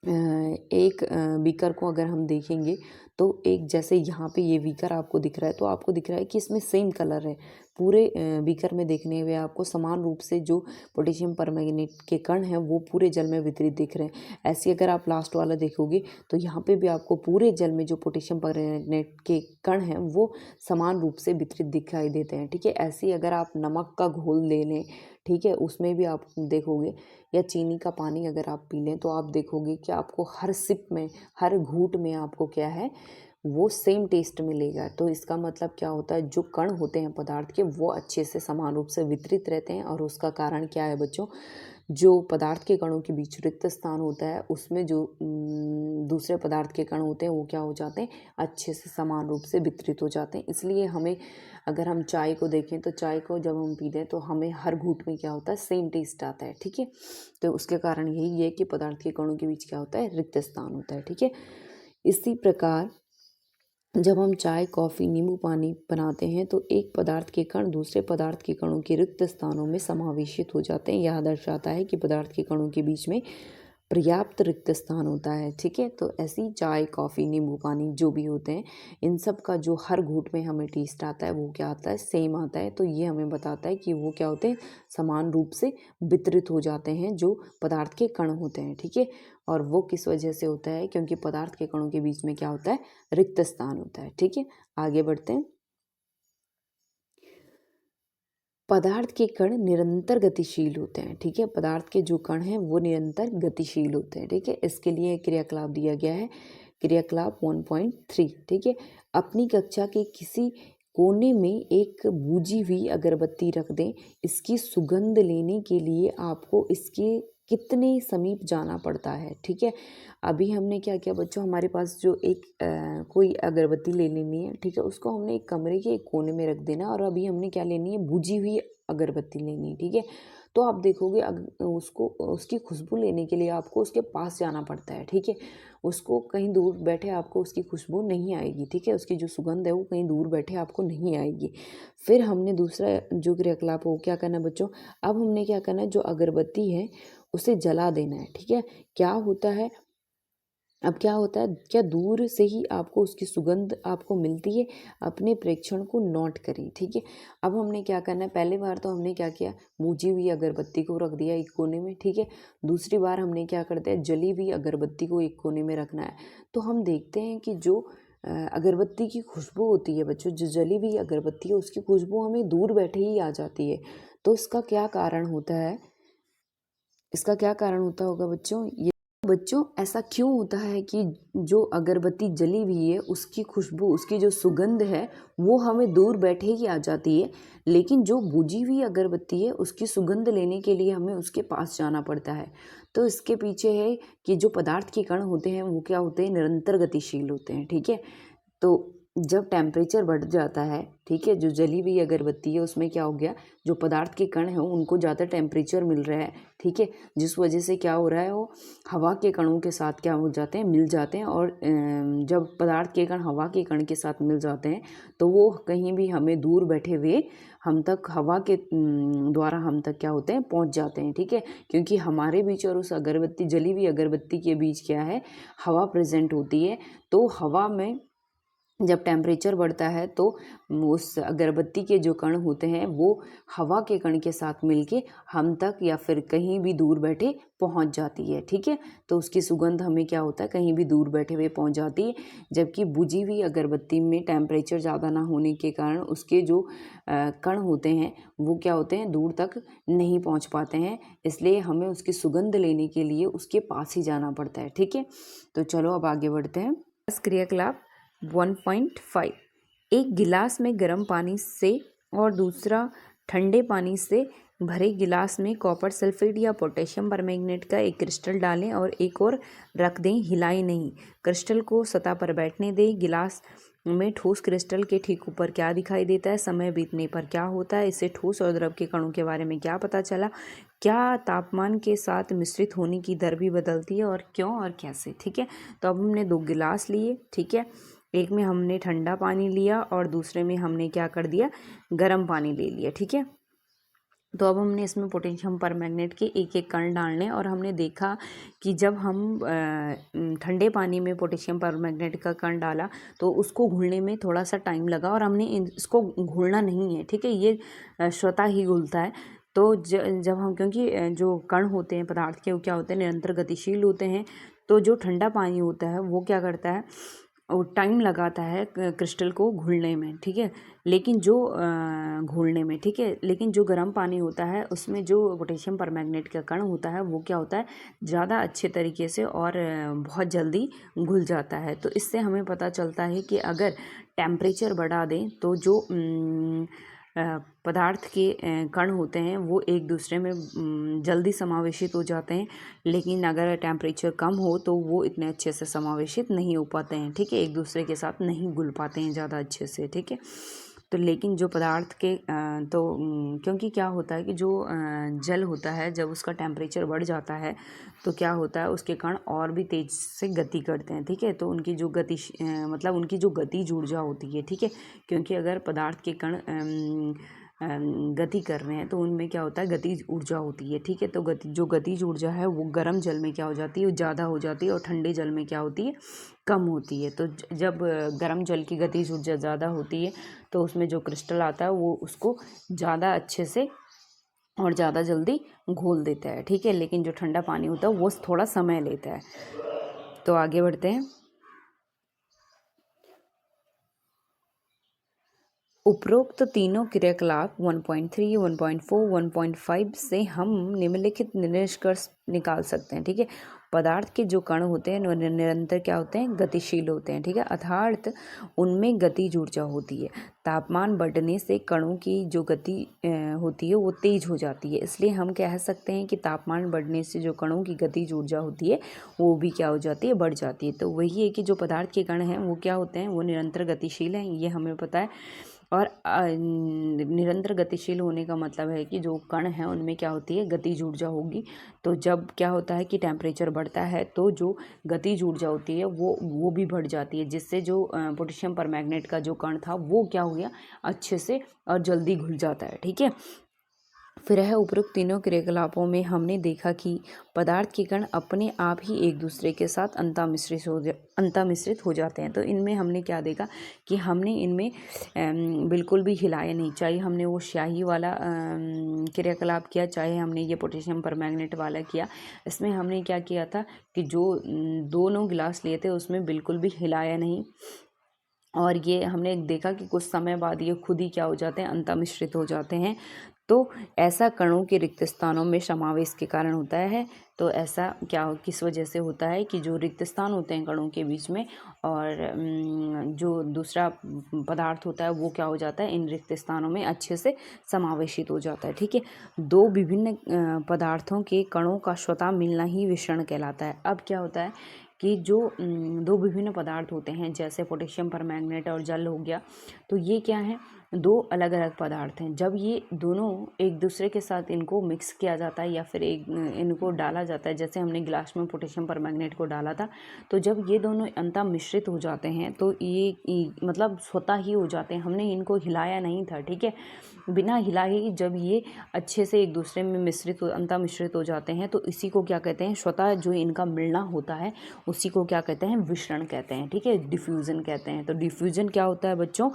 एक बीकर को अगर हम देखेंगे तो एक जैसे यहाँ पे ये बीकर आपको दिख रहा है तो आपको दिख रहा है कि इसमें सेम कलर है। पूरे बीकर में देखने में आपको समान रूप से जो पोटेशियम परमैंगनेट के कण हैं वो पूरे जल में वितरित दिख रहे हैं। ऐसे अगर आप लास्ट वाला देखोगे तो यहाँ पे भी आपको पूरे जल में जो पोटेशियम परमैंगनेट के कण हैं वो समान रूप से वितरित दिखाई देते हैं। ठीक है, ऐसे ही अगर आप नमक का घोल ले लें, ठीक है, उसमें भी आप देखोगे, या चीनी का पानी अगर आप पी लें तो आप देखोगे कि आपको हर सिप में, हर घूंट में आपको क्या है, वो सेम टेस्ट मिलेगा। तो इसका मतलब क्या होता है, जो कण होते हैं पदार्थ के वो अच्छे से समान रूप से वितरित रहते हैं। और उसका कारण क्या है बच्चों, जो पदार्थ के कणों के बीच रिक्त स्थान होता है उसमें जो दूसरे पदार्थ के कण होते हैं वो क्या हो जाते हैं, अच्छे से समान रूप से वितरित हो जाते हैं। इसलिए हमें, अगर हम चाय को देखें तो चाय को जब हम पीते हैं तो हमें हर घूंट में क्या होता है, सेम टेस्ट आता है। ठीक है, तो उसके कारण यही है कि पदार्थ के कणों के बीच क्या होता है, रिक्त स्थान होता है। ठीक है, इसी प्रकार जब हम चाय, कॉफ़ी, नींबू पानी बनाते हैं तो एक पदार्थ के कण दूसरे पदार्थ के कणों के रिक्त स्थानों में समावेशित हो जाते हैं। यह दर्शाता है कि पदार्थ के कणों के बीच में पर्याप्त रिक्त स्थान होता है। ठीक है, तो ऐसी चाय, कॉफ़ी, नींबू पानी जो भी होते हैं, इन सब का जो हर घूंट में हमें टेस्ट आता है वो क्या आता है, सेम आता है। तो ये हमें बताता है कि वो क्या होते हैं, समान रूप से वितरित हो जाते हैं जो पदार्थ के कण होते हैं। ठीक है, और वो किस वजह से होता है, क्योंकि पदार्थ के कणों के बीच में क्या होता है, रिक्त स्थान होता है। ठीक है, आगे बढ़ते हैं। पदार्थ के कण निरंतर गतिशील होते हैं। ठीक है, पदार्थ के जो कण हैं वो निरंतर गतिशील होते हैं। ठीक है, इसके लिए क्रियाकलाप दिया गया है, क्रियाकलाप 1.3। ठीक है, अपनी कक्षा के किसी कोने में एक बूझी हुई अगरबत्ती रख दें। इसकी सुगंध लेने के लिए आपको इसके कितने समीप जाना पड़ता है। ठीक है, अभी हमने क्या किया बच्चों, हमारे पास जो एक कोई अगरबत्ती ले लेनी है। ठीक है, उसको हमने एक कमरे के एक कोने में रख देना, और अभी हमने क्या लेनी है, बुझी हुई अगरबत्ती लेनी है। ठीक है, तो आप देखोगे उसको उसकी खुशबू लेने के लिए आपको उसके पास जाना पड़ता है, ठीक है। उसको कहीं दूर बैठे आपको उसकी खुशबू नहीं आएगी, ठीक है। उसकी जो सुगंध है वो कहीं दूर बैठे आपको नहीं आएगी। फिर हमने दूसरा जो क्रियाकलाप हो क्या करना है बच्चों, अब हमने क्या करना है, जो अगरबत्ती है उसे जला देना है, ठीक है। क्या होता है, अब क्या होता है, क्या दूर से ही आपको उसकी सुगंध आपको मिलती है, अपने प्रेक्षण को नोट करें, ठीक है। अब हमने क्या करना है, पहली बार तो हमने क्या किया, बूझी हुई अगरबत्ती को रख दिया एक कोने में, ठीक है। दूसरी बार हमने क्या करते हैं, जली हुई अगरबत्ती को एक कोने में रखना है। तो हम देखते हैं कि जो अगरबत्ती की खुशबू होती है बच्चों, जो जली हुई अगरबत्ती है उसकी खुशबू हमें दूर बैठे ही आ जाती है। तो इसका क्या कारण होता है, इसका क्या कारण होता होगा बच्चों, ये बच्चों ऐसा क्यों होता है कि जो अगरबत्ती जली हुई है उसकी खुशबू, उसकी जो सुगंध है वो हमें दूर बैठे ही आ जाती है, लेकिन जो बुझी हुई अगरबत्ती है उसकी सुगंध लेने के लिए हमें उसके पास जाना पड़ता है। तो इसके पीछे है कि जो पदार्थ के कण होते हैं वो क्या होते हैं, निरंतर गतिशील होते हैं, ठीक है। तो जब टेम्परेचर बढ़ जाता है, ठीक है, जो जली हुई अगरबत्ती है उसमें क्या हो गया, जो पदार्थ के कण हैं उनको ज़्यादा टेम्परेचर मिल रहा है, ठीक है, जिस वजह से क्या हो रहा है, वो हवा के कणों के साथ क्या हो जाते हैं, मिल जाते हैं। और जब पदार्थ के कण हवा के कण के साथ मिल जाते हैं तो वो कहीं भी हमें दूर बैठे हुए हम तक हवा के द्वारा हम तक क्या होते हैं, पहुंच जाते हैं, ठीक है। क्योंकि हमारे बीच और उस अगरबत्ती, जली हुई अगरबत्ती के बीच क्या है, हवा प्रेजेंट होती है। तो हवा में जब टेम्परेचर बढ़ता है तो उस अगरबत्ती के जो कण होते हैं वो हवा के कण के साथ मिलके हम तक या फिर कहीं भी दूर बैठे पहुंच जाती है, ठीक है। तो उसकी सुगंध हमें क्या होता है, कहीं भी दूर बैठे हुए पहुंच जाती है। जबकि बुझी हुई अगरबत्ती में टेम्परेचर ज़्यादा ना होने के कारण उसके जो कण होते हैं वो क्या होते हैं, दूर तक नहीं पहुँच पाते हैं, इसलिए हमें उसकी सुगंध लेने के लिए उसके पास ही जाना पड़ता है, ठीक है। तो चलो अब आगे बढ़ते हैं। क्रियाकलाप 1.5, एक गिलास में गर्म पानी से और दूसरा ठंडे पानी से भरे गिलास में कॉपर सल्फेट या पोटेशियम परमैंगनेट का एक क्रिस्टल डालें और एक और रख दें, हिलाएं नहीं। क्रिस्टल को सतह पर बैठने दें। गिलास में ठोस क्रिस्टल के ठीक ऊपर क्या दिखाई देता है, समय बीतने पर क्या होता है, इससे ठोस और द्रव के कणों के बारे में क्या पता चला, क्या तापमान के साथ मिश्रित होने की दर भी बदलती है और क्यों और कैसे, ठीक है। तो अब हमने 2 गिलास लिए, ठीक है, एक में हमने ठंडा पानी लिया और दूसरे में हमने क्या कर दिया, गर्म पानी ले लिया, ठीक है। तो अब हमने इसमें पोटेशियम परमैंगनेट के एक एक कण डालने और हमने देखा कि जब हम ठंडे पानी में पोटेशियम परमैंगनेट का कण डाला तो उसको घुलने में थोड़ा सा टाइम लगा और हमने इसको घुलना नहीं है, ठीक है, ये स्वतः ही घुलता है। तो जब हम, क्योंकि जो कण होते हैं पदार्थ के वो क्या होते हैं, निरंतर गतिशील होते हैं, तो जो ठंडा पानी होता है वो क्या करता है, और टाइम लगाता है क्रिस्टल को घुलने में, ठीक है, लेकिन जो घोलने में, ठीक है, लेकिन जो गर्म पानी होता है उसमें जो पोटेशियम परमैंगनेट का कण होता है वो क्या होता है, ज़्यादा अच्छे तरीके से और बहुत जल्दी घुल जाता है। तो इससे हमें पता चलता है कि अगर टेम्परेचर बढ़ा दें तो जो पदार्थ के कण होते हैं वो एक दूसरे में जल्दी समावेशित हो जाते हैं, लेकिन अगर टेम्परेचर कम हो तो वो इतने अच्छे से समावेशित नहीं हो पाते हैं, ठीक है, एक दूसरे के साथ नहीं घुल पाते हैं ज़्यादा अच्छे से, ठीक है। तो लेकिन जो पदार्थ के क्योंकि क्या होता है कि जो जल होता है जब उसका टेम्परेचर बढ़ जाता है तो क्या होता है, उसके कण और भी तेज से गति करते हैं, ठीक है। तो उनकी जो मतलब उनकी जो गतिज ऊर्जा होती है, ठीक है, क्योंकि अगर पदार्थ के कण गति कर रहे हैं तो उनमें क्या होता है, गतिज ऊर्जा होती है, ठीक है। तो जो गतिज ऊर्जा है वो गर्म जल में क्या हो जाती है, वो ज़्यादा हो जाती है और ठंडे जल में क्या होती है, कम होती है। तो जब गर्म जल की गतिज ऊर्जा ज़्यादा होती है तो उसमें जो क्रिस्टल आता है वो उसको ज़्यादा अच्छे से और ज़्यादा जल्दी घोल देता है, ठीक है, लेकिन जो ठंडा पानी होता है वो थोड़ा समय लेता है। तो आगे बढ़ते हैं। उपरोक्त तीनों क्रियाकलाप 1.3, 1.4, 1.5 से हम निम्नलिखित निष्कर्ष निकाल सकते हैं, ठीक है। पदार्थ के जो कण होते हैं निरंतर क्या होते हैं, गतिशील होते हैं, ठीक है, अर्थात उनमें गतिज ऊर्जा होती है। तापमान बढ़ने से कणों की जो गति होती है वो तेज हो जाती है, इसलिए हम कह सकते हैं कि तापमान बढ़ने से जो कणों की गतिज ऊर्जा होती है वो भी क्या हो जाती है, बढ़ जाती है। तो वही है कि जो पदार्थ के कण हैं वो क्या होते हैं, वो निरंतर गतिशील हैं, ये हमें पता है। और निरंतर गतिशील होने का मतलब है कि जो कण हैं उनमें क्या होती है, गतिज ऊर्जा होगी। तो जब क्या होता है कि टेम्परेचर बढ़ता है तो जो गतिज ऊर्जा होती है वो भी बढ़ जाती है, जिससे जो पोटेशियम परमैंगनेट का जो कण था वो क्या हो गया, अच्छे से और जल्दी घुल जाता है। ठीक है, फिर है उपरोक्त तीनों क्रियाकलापों में हमने देखा कि पदार्थ के कण अपने आप ही एक दूसरे के साथ अंतःमिश्रित हो जाते हैं। तो इनमें हमने क्या देखा कि हमने इनमें बिल्कुल भी हिलाया नहीं, चाहे हमने वो स्याही वाला क्रियाकलाप किया, चाहे हमने ये पोटेशियम परमैंगनेट वाला किया। इसमें हमने क्या किया था कि जो दोनों गिलास लिए थे उसमें बिल्कुल भी हिलाया नहीं, और ये हमने देखा कि कुछ समय बाद ये खुद ही क्या हो जाते हैं, अंतःमिश्रित हो जाते हैं। तो ऐसा कणों के रिक्त स्थानों में समावेश के कारण होता है। तो ऐसा क्या किस वजह से होता है कि जो रिक्त स्थान होते हैं कणों के बीच में, और जो दूसरा पदार्थ होता है वो क्या हो जाता है, इन रिक्त स्थानों में अच्छे से समावेशित हो जाता है। ठीक है, दो विभिन्न पदार्थों के कणों का स्वतः मिलना ही विषण कहलाता है। अब क्या होता है कि जो दो विभिन्न पदार्थ होते हैं, जैसे पोटेशियम परमैंगनेट और जल हो गया, तो ये क्या है, दो अलग अलग पदार्थ हैं। जब ये दोनों एक दूसरे के साथ इनको मिक्स किया जाता है या फिर इनको डाला जाता है, जैसे हमने गिलास में पोटेशियम परमैंगनेट को डाला था, तो जब ये दोनों अंतः मिश्रित हो जाते हैं तो ये मतलब स्वतः ही हो जाते हैं, हमने इनको हिलाया नहीं था। ठीक है, बिना हिलाए जब ये अच्छे से एक दूसरे में अंतः मिश्रित हो जाते हैं, तो इसी को क्या कहते हैं, स्वतः जो इनका मिलना होता है उसी को क्या कहते हैं, विषरण कहते हैं। ठीक है, डिफ्यूज़न कहते हैं। तो डिफ्यूज़न क्या होता है बच्चों,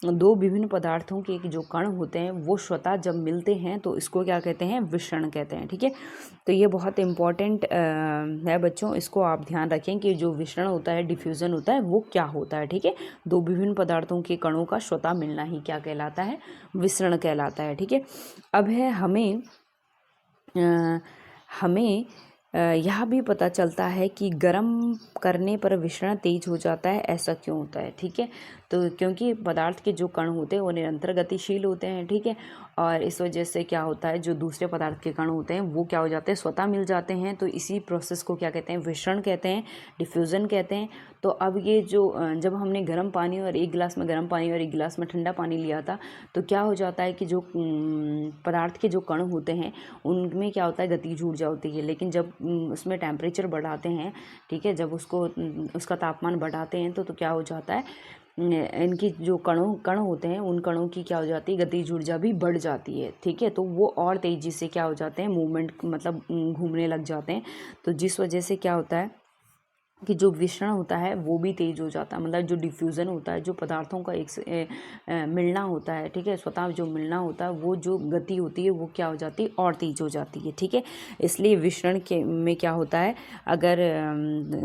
दो विभिन्न पदार्थों के जो कण होते हैं वो स्वतः जब मिलते हैं तो इसको क्या कहते हैं, विषरण कहते हैं। ठीक है, तो ये बहुत इम्पॉर्टेंट है बच्चों, इसको आप ध्यान रखें कि जो विषरण होता है, डिफ्यूज़न होता है, वो क्या होता है। ठीक है, दो विभिन्न पदार्थों के कणों का स्वतः मिलना ही क्या कहलाता है, विषरण कहलाता है। ठीक है, अब है हमें यह भी पता चलता है कि गर्म करने पर विषरण तेज हो जाता है, ऐसा क्यों होता है। ठीक है, तो क्योंकि पदार्थ के जो कण होते हैं वो निरंतर गतिशील होते हैं। ठीक है, और इस वजह से क्या होता है, जो दूसरे पदार्थ के कण होते हैं वो क्या हो जाते हैं, स्वतः मिल जाते हैं। तो इसी प्रोसेस को क्या कहते हैं, विषरण कहते हैं, डिफ्यूज़न कहते हैं। तो अब ये जो जब हमने गर्म पानी और एक गिलास में गर्म पानी और एक गिलास में ठंडा पानी लिया था, तो क्या हो जाता है कि जो पदार्थ के जो कण होते हैं उनमें क्या होता है, गतिज ऊर्जा होती है। लेकिन जब उसमें टेम्परेचर बढ़ाते हैं, ठीक है, जब उसका तापमान बढ़ाते हैं तो क्या हो जाता है, इनकी जो कण होते हैं उन कणों की क्या हो जाती है, गतिज ऊर्जा भी बढ़ जाती है। ठीक है, तो वो और तेज़ी से क्या हो जाते हैं, मूवमेंट मतलब घूमने लग जाते हैं। तो जिस वजह से क्या होता है कि जो विषरण होता है वो भी तेज़ हो जाता है, मतलब जो डिफ्यूज़न होता है, जो पदार्थों का एक से मिलना होता है। ठीक है, स्वतः जो मिलना होता है वो जो गति होती है वो क्या हो जाती है, और तेज़ हो जाती है। ठीक है, इसलिए विषरण के में क्या होता है, अगर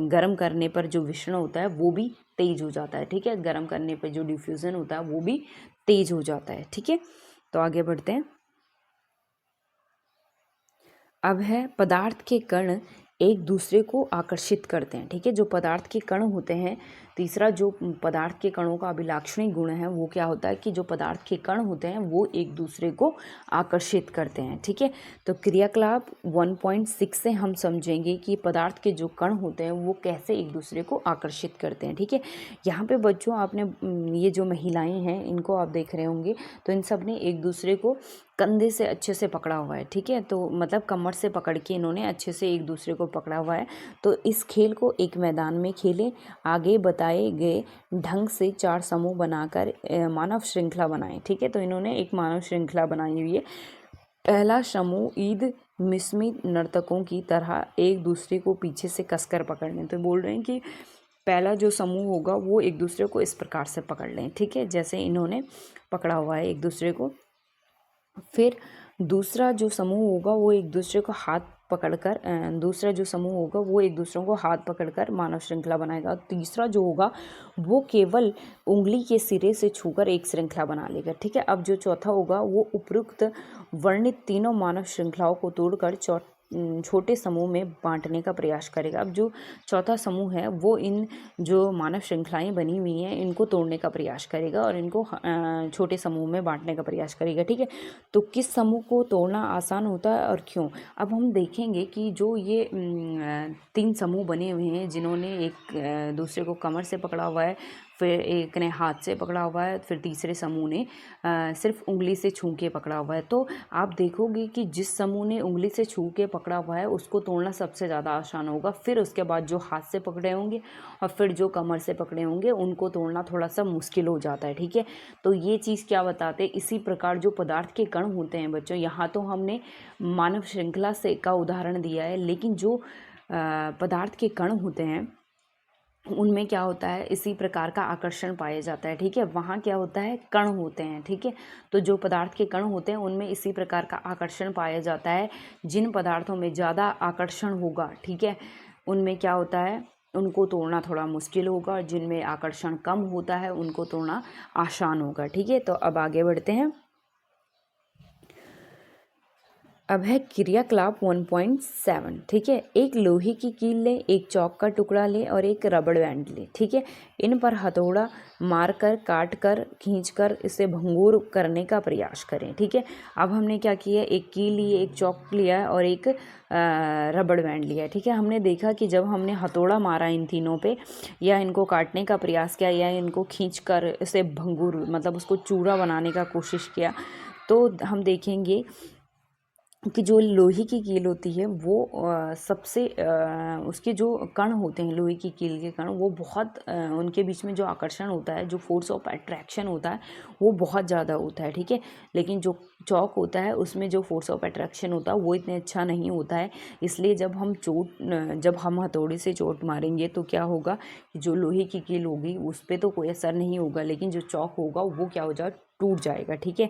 गर्म करने पर जो विषरण होता है वो भी तेज़ हो जाता है। ठीक है, गर्म करने पर जो डिफ्यूज़न होता है वो भी तेज़ हो जाता है। ठीक है, तो आगे बढ़ते हैं। अब है पदार्थ के कण एक दूसरे को आकर्षित करते हैं। ठीक है, जो पदार्थ के कण होते हैं, तीसरा जो पदार्थ के कणों का अभिलाक्षणिक गुण है वो क्या होता है कि जो पदार्थ के कण होते हैं वो एक दूसरे को आकर्षित करते हैं। ठीक है, तो क्रियाकलाप 1.6 से हम समझेंगे कि पदार्थ के जो कण होते हैं वो कैसे एक दूसरे को आकर्षित करते हैं। ठीक है, यहाँ पे बच्चों आपने ये जो महिलाएं हैं इनको आप देख रहे होंगे, तो इन सब ने एक दूसरे को कंधे से अच्छे से पकड़ा हुआ है। ठीक है, तो मतलब कमर से पकड़ के इन्होंने अच्छे से एक दूसरे को पकड़ा हुआ है। तो इस खेल को एक मैदान में खेलें, आगे बताए गए ढंग से 4 समूह बनाकर मानव श्रृंखला बनाएं। ठीक है, तो इन्होंने एक मानव श्रृंखला बनाई हुई है। पहला समूह ईद मिस्मित नर्तकों की तरह एक दूसरे को पीछे से कसकर पकड़ लें। तो बोल रहे हैं कि पहला जो समूह होगा वो एक दूसरे को इस प्रकार से पकड़ लें। ठीक है, जैसे इन्होंने पकड़ा हुआ है एक दूसरे को। फिर दूसरा जो समूह होगा वो एक दूसरे को हाथ पकड़कर दूसरा जो समूह होगा वो एक दूसरों को हाथ पकड़कर मानव श्रृंखला बनाएगा। तीसरा जो होगा वो केवल उंगली के सिरे से छूकर एक श्रृंखला बना लेगा। ठीक है, अब जो चौथा होगा वो उपरोक्त वर्णित तीनों मानव श्रृंखलाओं को तोड़कर छोटे समूह में बांटने का प्रयास करेगा। अब जो चौथा समूह है वो इन जो मानव श्रृंखलाएं बनी हुई हैं इनको तोड़ने का प्रयास करेगा और इनको छोटे समूह में बांटने का प्रयास करेगा। ठीक है, तो किस समूह को तोड़ना आसान होता है और क्यों, अब हम देखेंगे कि जो ये 3 समूह बने हुए हैं जिन्होंने एक दूसरे को कमर से पकड़ा हुआ है, फिर एक ने हाथ से पकड़ा हुआ है, फिर तीसरे समूह ने सिर्फ उंगली से छू के पकड़ा हुआ है। तो आप देखोगे कि जिस समूह ने उंगली से छू के पकड़ा हुआ है उसको तोड़ना सबसे ज़्यादा आसान होगा। फिर उसके बाद जो हाथ से पकड़े होंगे और फिर जो कमर से पकड़े होंगे उनको तोड़ना थोड़ा सा मुश्किल हो जाता है, ठीक है। तो ये चीज़ क्या बताते हैं, इसी प्रकार जो पदार्थ के कण होते हैं बच्चों, यहाँ तो हमने मानव श्रृंखला से का उदाहरण दिया है, लेकिन जो पदार्थ के कण होते हैं उनमें क्या होता है, इसी प्रकार का आकर्षण पाया जाता है, ठीक है। वहाँ क्या होता है, कण होते हैं, ठीक है। तो जो पदार्थ के कण होते हैं उनमें इसी प्रकार का आकर्षण पाया जाता है। जिन पदार्थों में ज़्यादा आकर्षण होगा, ठीक है, उनमें क्या होता है, उनको तोड़ना थोड़ा मुश्किल होगा, और जिनमें आकर्षण कम होता है उनको तोड़ना आसान होगा, ठीक है। तो अब आगे बढ़ते हैं। अब है क्रियाकलाप 1.7, ठीक है। एक लोहे की कील ले, एक चौक का टुकड़ा ले और एक रबड़ बैंड ले, ठीक है। इन पर हथौड़ा मारकर, काट कर, खींच कर इसे भंगूर करने का प्रयास करें, ठीक है। अब हमने क्या किया, एक कील ली, एक चौक लिया और एक रबड़ बैंड लिया, ठीक है। हमने देखा कि जब हमने हथौड़ा मारा इन तीनों पे, या इनको काटने का प्रयास किया, या इनको खींच कर इसे भंगूर मतलब उसको चूरा बनाने का कोशिश किया, तो हम देखेंगे कि जो लोहे की कील होती है वो सबसे उसके जो कण होते हैं, लोहे की कील के कण, वो बहुत उनके बीच में जो आकर्षण होता है, जो फोर्स ऑफ अट्रैक्शन होता है वो बहुत ज़्यादा होता है, ठीक है। लेकिन जो चौक होता है उसमें जो फोर्स ऑफ अट्रैक्शन होता है वो इतना अच्छा नहीं होता है। इसलिए जब हम हथौड़े से चोट मारेंगे तो क्या होगा कि जो लोहे की कील होगी उस पर तो कोई असर नहीं होगा, लेकिन जो चौक होगा वो क्या हो जाएगा, टूट जाएगा, ठीक है।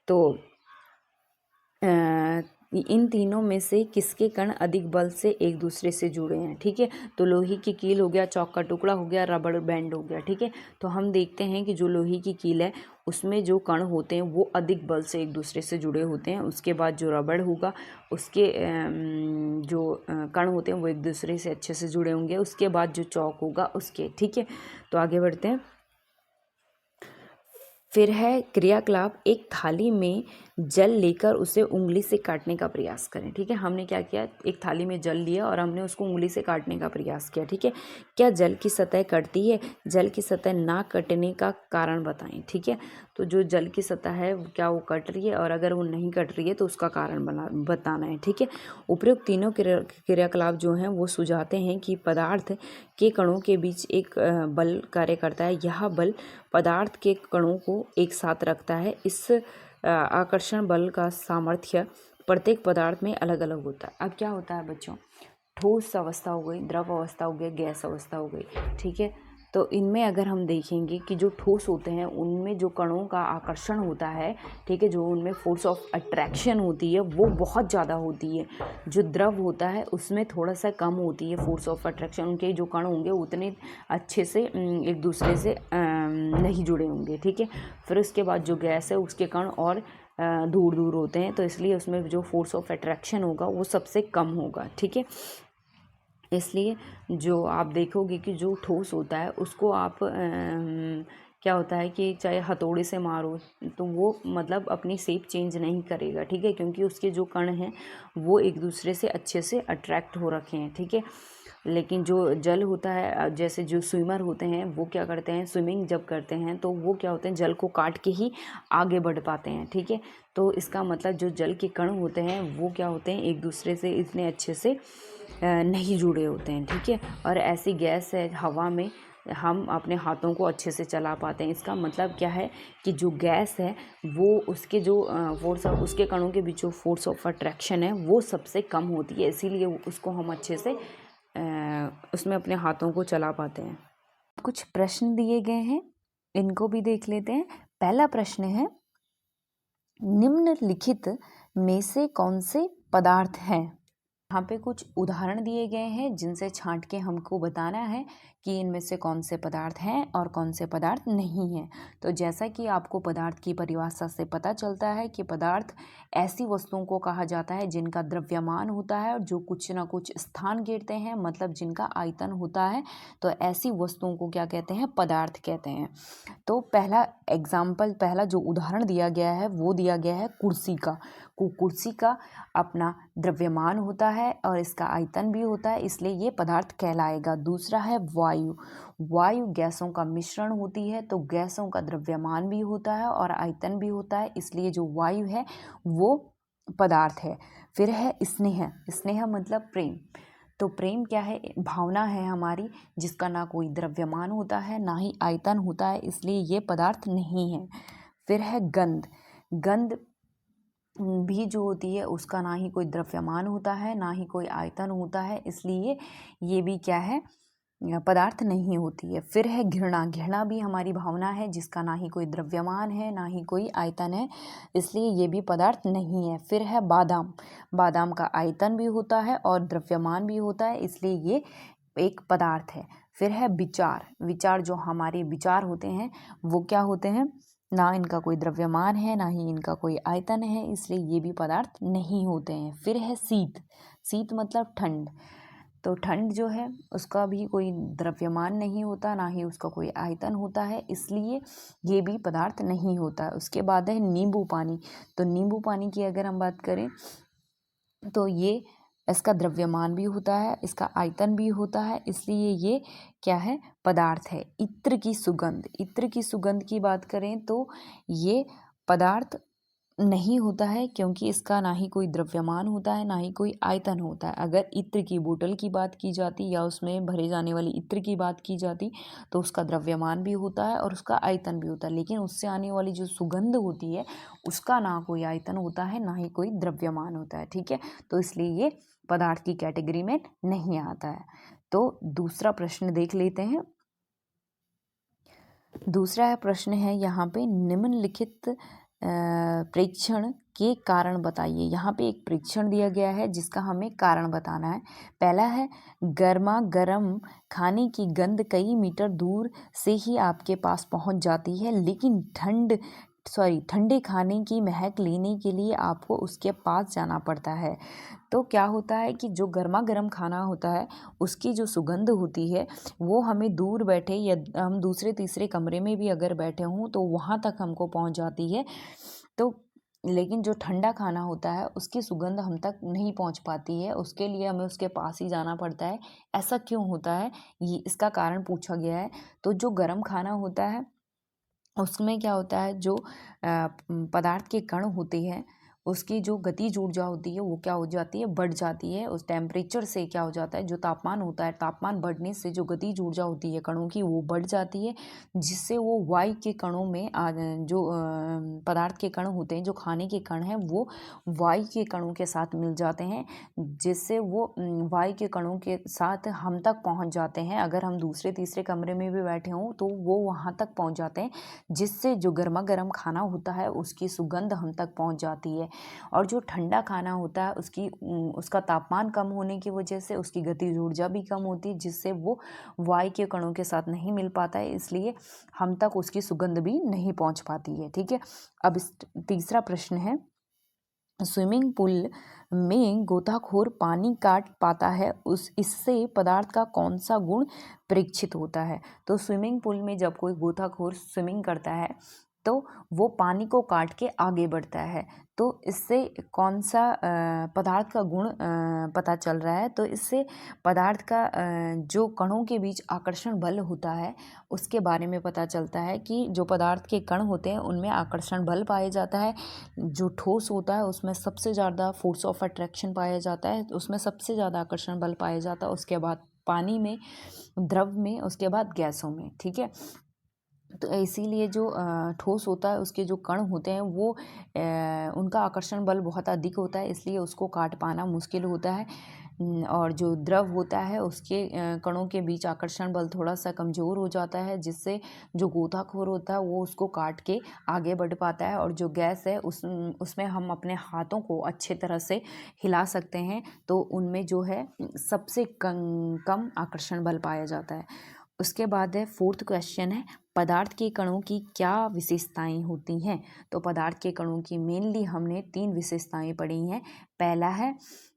तो इन तीनों में से किसके कण अधिक बल से एक दूसरे से जुड़े हैं, ठीक है। तो लोहे की कील हो गया, चौक का टुकड़ा हो गया, रबड़ बैंड हो गया, ठीक है। तो हम देखते हैं कि जो लोहे की कील है उसमें जो कण होते हैं वो अधिक बल से एक दूसरे से जुड़े होते हैं। उसके बाद जो रबड़ होगा उसके जो कण होते हैं वो एक दूसरे से अच्छे से जुड़े होंगे। उसके बाद जो चौक होगा उसके, ठीक है। तो आगे बढ़ते हैं। फिर है क्रियाकलाप, एक थाली में जल लेकर उसे उंगली से काटने का प्रयास करें, ठीक है। हमने क्या किया, एक थाली में जल लिया और हमने उसको उंगली से काटने का प्रयास किया, ठीक है। क्या जल की सतह कटती है? जल की सतह ना कटने का कारण बताएं, ठीक है। तो जो जल की सतह है क्या वो कट रही है, और अगर वो नहीं कट रही है तो उसका कारण बताना है, ठीक है। उपरोक्त तीनों क्रियाकलाप जो हैं वो सुझाते हैं कि पदार्थ के कणों के बीच एक बल कार्य करता है। यह बल पदार्थ के कणों को एक साथ रखता है। इस आकर्षण बल का सामर्थ्य प्रत्येक पदार्थ में अलग अलग होता है। अब क्या होता है बच्चों, ठोस अवस्था हो गई, द्रव अवस्था हो गई, गैस अवस्था हो गई, ठीक है। तो इनमें अगर हम देखेंगे कि जो ठोस होते हैं उनमें जो कणों का आकर्षण होता है, ठीक है, जो उनमें फोर्स ऑफ अट्रैक्शन होती है वो बहुत ज़्यादा होती है। जो द्रव होता है उसमें थोड़ा सा कम होती है फोर्स ऑफ अट्रैक्शन, उनके जो कण होंगे उतने अच्छे से एक दूसरे से नहीं जुड़े होंगे, ठीक है। फिर उसके बाद जो गैस है उसके कण और दूर दूर होते हैं, तो इसलिए उसमें जो फोर्स ऑफ अट्रैक्शन होगा वो सबसे कम होगा, ठीक है। इसलिए जो आप देखोगे कि जो ठोस होता है उसको आप क्या होता है कि चाहे हथौड़े से मारो तो वो मतलब अपनी शेप चेंज नहीं करेगा, ठीक है, क्योंकि उसके जो कण हैं वो एक दूसरे से अच्छे से अट्रैक्ट हो रखे हैं, ठीक है। लेकिन जो जल होता है, जैसे जो स्विमर होते हैं वो क्या करते हैं, स्विमिंग जब करते हैं तो वो क्या होते हैं, जल को काट के ही आगे बढ़ पाते हैं, ठीक है। तो इसका मतलब जो जल के कण होते हैं वो क्या होते हैं, एक दूसरे से इतने अच्छे से नहीं जुड़े होते हैं, ठीक है। और ऐसी गैस है हवा में हम अपने हाथों को अच्छे से चला पाते हैं। इसका मतलब क्या है कि जो गैस है वो उसके जो फोर्स ऑफ उसके कणों के बीच जो फोर्स ऑफ अट्रैक्शन है वो सबसे कम होती है, इसीलिए उसको हम अच्छे से उसमें अपने हाथों को चला पाते हैं। कुछ प्रश्न दिए गए हैं, इनको भी देख लेते हैं। पहला प्रश्न है, निम्नलिखित में से कौन से पदार्थ हैं? यहाँ पे कुछ उदाहरण दिए गए हैं जिनसे छांट के हमको बताना है कि इनमें से कौन से पदार्थ हैं और कौन से पदार्थ नहीं हैं। तो जैसा कि आपको पदार्थ की परिभाषा से पता चलता है कि पदार्थ ऐसी वस्तुओं को कहा जाता है जिनका द्रव्यमान होता है और जो कुछ ना कुछ स्थान घेरते हैं, मतलब जिनका आयतन होता है, तो ऐसी वस्तुओं को क्या कहते हैं, पदार्थ कहते हैं। तो पहला जो उदाहरण दिया गया है वो दिया गया है कुर्सी का। कुर्सी का अपना द्रव्यमान होता है और इसका आयतन भी होता है, इसलिए ये पदार्थ कहलाएगा। दूसरा है वायु। वायु। वायु गैसों का मिश्रण होती है, तो गैसों का द्रव्यमान भी होता है और आयतन भी होता है, इसलिए जो वायु है वो पदार्थ है। फिर है स्नेह। स्नेह मतलब प्रेम। तो प्रेम क्या है? भावना है हमारी, जिसका ना कोई द्रव्यमान होता है ना ही आयतन होता है, इसलिए ये पदार्थ नहीं है। फिर है गंध। गंध भी जो होती है उसका ना ही कोई द्रव्यमान होता है ना ही कोई आयतन होता है, इसलिए ये भी क्या है? पदार्थ नहीं होती है। फिर है घृणा। घृणा भी हमारी भावना है, जिसका ना ही कोई द्रव्यमान है ना ही कोई आयतन है, इसलिए ये भी पदार्थ नहीं है। फिर है बादाम। बादाम का आयतन भी होता है और द्रव्यमान भी होता है, इसलिए ये एक पदार्थ है। फिर है विचार। विचार जो हमारे विचार होते हैं वो क्या होते हैं? ना इनका कोई द्रव्यमान है ना ही इनका कोई आयतन है, इसलिए ये भी पदार्थ नहीं होते हैं। फिर है शीत। शीत मतलब ठंड। तो ठंड जो है उसका भी कोई द्रव्यमान नहीं होता ना ही उसका कोई आयतन होता है, इसलिए ये भी पदार्थ नहीं होता है। उसके बाद है नींबू पानी। तो नींबू पानी की अगर हम बात करें तो ये इसका द्रव्यमान भी होता है, इसका आयतन भी होता है, इसलिए ये क्या है? पदार्थ है। इत्र की सुगंध। इत्र की सुगंध की बात करें तो ये पदार्थ नहीं होता है, क्योंकि इसका ना ही कोई द्रव्यमान होता है ना ही कोई आयतन होता है। अगर इत्र की बोतल की बात की जाती या उसमें भरे जाने वाली इत्र की बात की जाती तो उसका द्रव्यमान भी होता है और उसका आयतन भी होता है, लेकिन उससे आने वाली जो सुगंध होती है उसका ना कोई आयतन होता है ना ही कोई द्रव्यमान होता है। ठीक है, तो इसलिए ये पदार्थ की कैटेगरी में नहीं आता है। तो दूसरा प्रश्न देख लेते हैं। दूसरा प्रश्न है यहाँ पे, निम्नलिखित प्रेक्षण के कारण बताइए। यहाँ पे एक प्रेक्षण दिया गया है जिसका हमें कारण बताना है। पहला है, गर्मा गर्म खाने की गंध कई मीटर दूर से ही आपके पास पहुँच जाती है, लेकिन ठंडे खाने की महक लेने के लिए आपको उसके पास जाना पड़ता है। तो क्या होता है कि जो गर्मा गर्म खाना होता है उसकी जो सुगंध होती है वो हमें दूर बैठे या हम दूसरे तीसरे कमरे में भी अगर बैठे हों तो वहाँ तक हमको पहुँच जाती है। तो लेकिन जो ठंडा खाना होता है उसकी सुगंध हम तक नहीं पहुँच पाती है, उसके लिए हमें उसके पास ही जाना पड़ता है। ऐसा क्यों होता है? ये इसका कारण पूछा गया है। तो जो गर्म खाना होता है उसमें क्या होता है, जो पदार्थ के कण होते हैं उसकी जो गतिज ऊर्जा होती है वो क्या हो जाती है? बढ़ जाती है। उस टेम्परेचर से क्या हो जाता है, जो तापमान होता है, तापमान बढ़ने से जो गतिज ऊर्जा होती है कणों की वो बढ़ जाती है, जिससे वो वायु के कणों में जो पदार्थ के कण होते हैं, जो खाने के कण हैं वो वायु के कणों के साथ मिल जाते हैं, जिससे वो वायु के कणों के साथ हम तक पहुंच जाते हैं। अगर हम दूसरे तीसरे कमरे में भी बैठे हों तो वो वहां तक पहुंच जाते हैं, जिससे जो गर्मा गर्म खाना होता है उसकी सुगंध हम तक पहुंच जाती है। और जो ठंडा खाना होता है उसका तापमान कम होने की वजह से उसकी गतिज ऊर्जा भी कम होती है, जिससे वो वायु के कणों के साथ नहीं मिल पाता है, इसलिए हम तक उसकी सुगंध भी नहीं पहुंच पाती है। ठीक है, अब तीसरा प्रश्न है, स्विमिंग पूल में गोताखोर पानी काट पाता है, इससे पदार्थ का कौन सा गुण परीक्षित होता है? तो स्विमिंग पूल में जब कोई गोताखोर स्विमिंग करता है तो वो पानी को काट के आगे बढ़ता है, तो इससे कौन सा पदार्थ का गुण पता चल रहा है? तो इससे पदार्थ का जो कणों के बीच आकर्षण बल होता है उसके बारे में पता चलता है कि जो पदार्थ के कण होते हैं उनमें आकर्षण बल पाया जाता है। जो ठोस होता है उसमें सबसे ज़्यादा फोर्स ऑफ अट्रैक्शन पाया जाता है, उसमें सबसे ज़्यादा आकर्षण बल पाया जाता है, उसके बाद पानी में, द्रव में, उसके बाद गैसों में। ठीक है, तो इसीलिए जो ठोस होता है उसके जो कण होते हैं वो उनका आकर्षण बल बहुत अधिक होता है, इसलिए उसको काट पाना मुश्किल होता है। और जो द्रव होता है उसके कणों के बीच आकर्षण बल थोड़ा सा कमज़ोर हो जाता है, जिससे जो गोताखोर होता है वो उसको काट के आगे बढ़ पाता है। और जो गैस है उसमें हम अपने हाथों को अच्छे तरह से हिला सकते हैं, तो उनमें जो है सबसे कम आकर्षण बल पाया जाता है। उसके बाद है फोर्थ क्वेश्चन है, पदार्थ के कणों की क्या विशेषताएं होती हैं? तो पदार्थ के कणों की मेनली हमने 3 विशेषताएं पढ़ी हैं। पहला है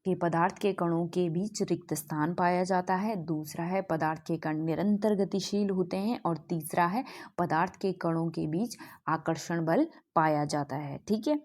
कि पदार्थ के कणों के बीच रिक्त स्थान पाया जाता है, दूसरा है पदार्थ के कण निरंतर गतिशील होते हैं, और तीसरा है पदार्थ के कणों के बीच आकर्षण बल पाया जाता है। ठीक है।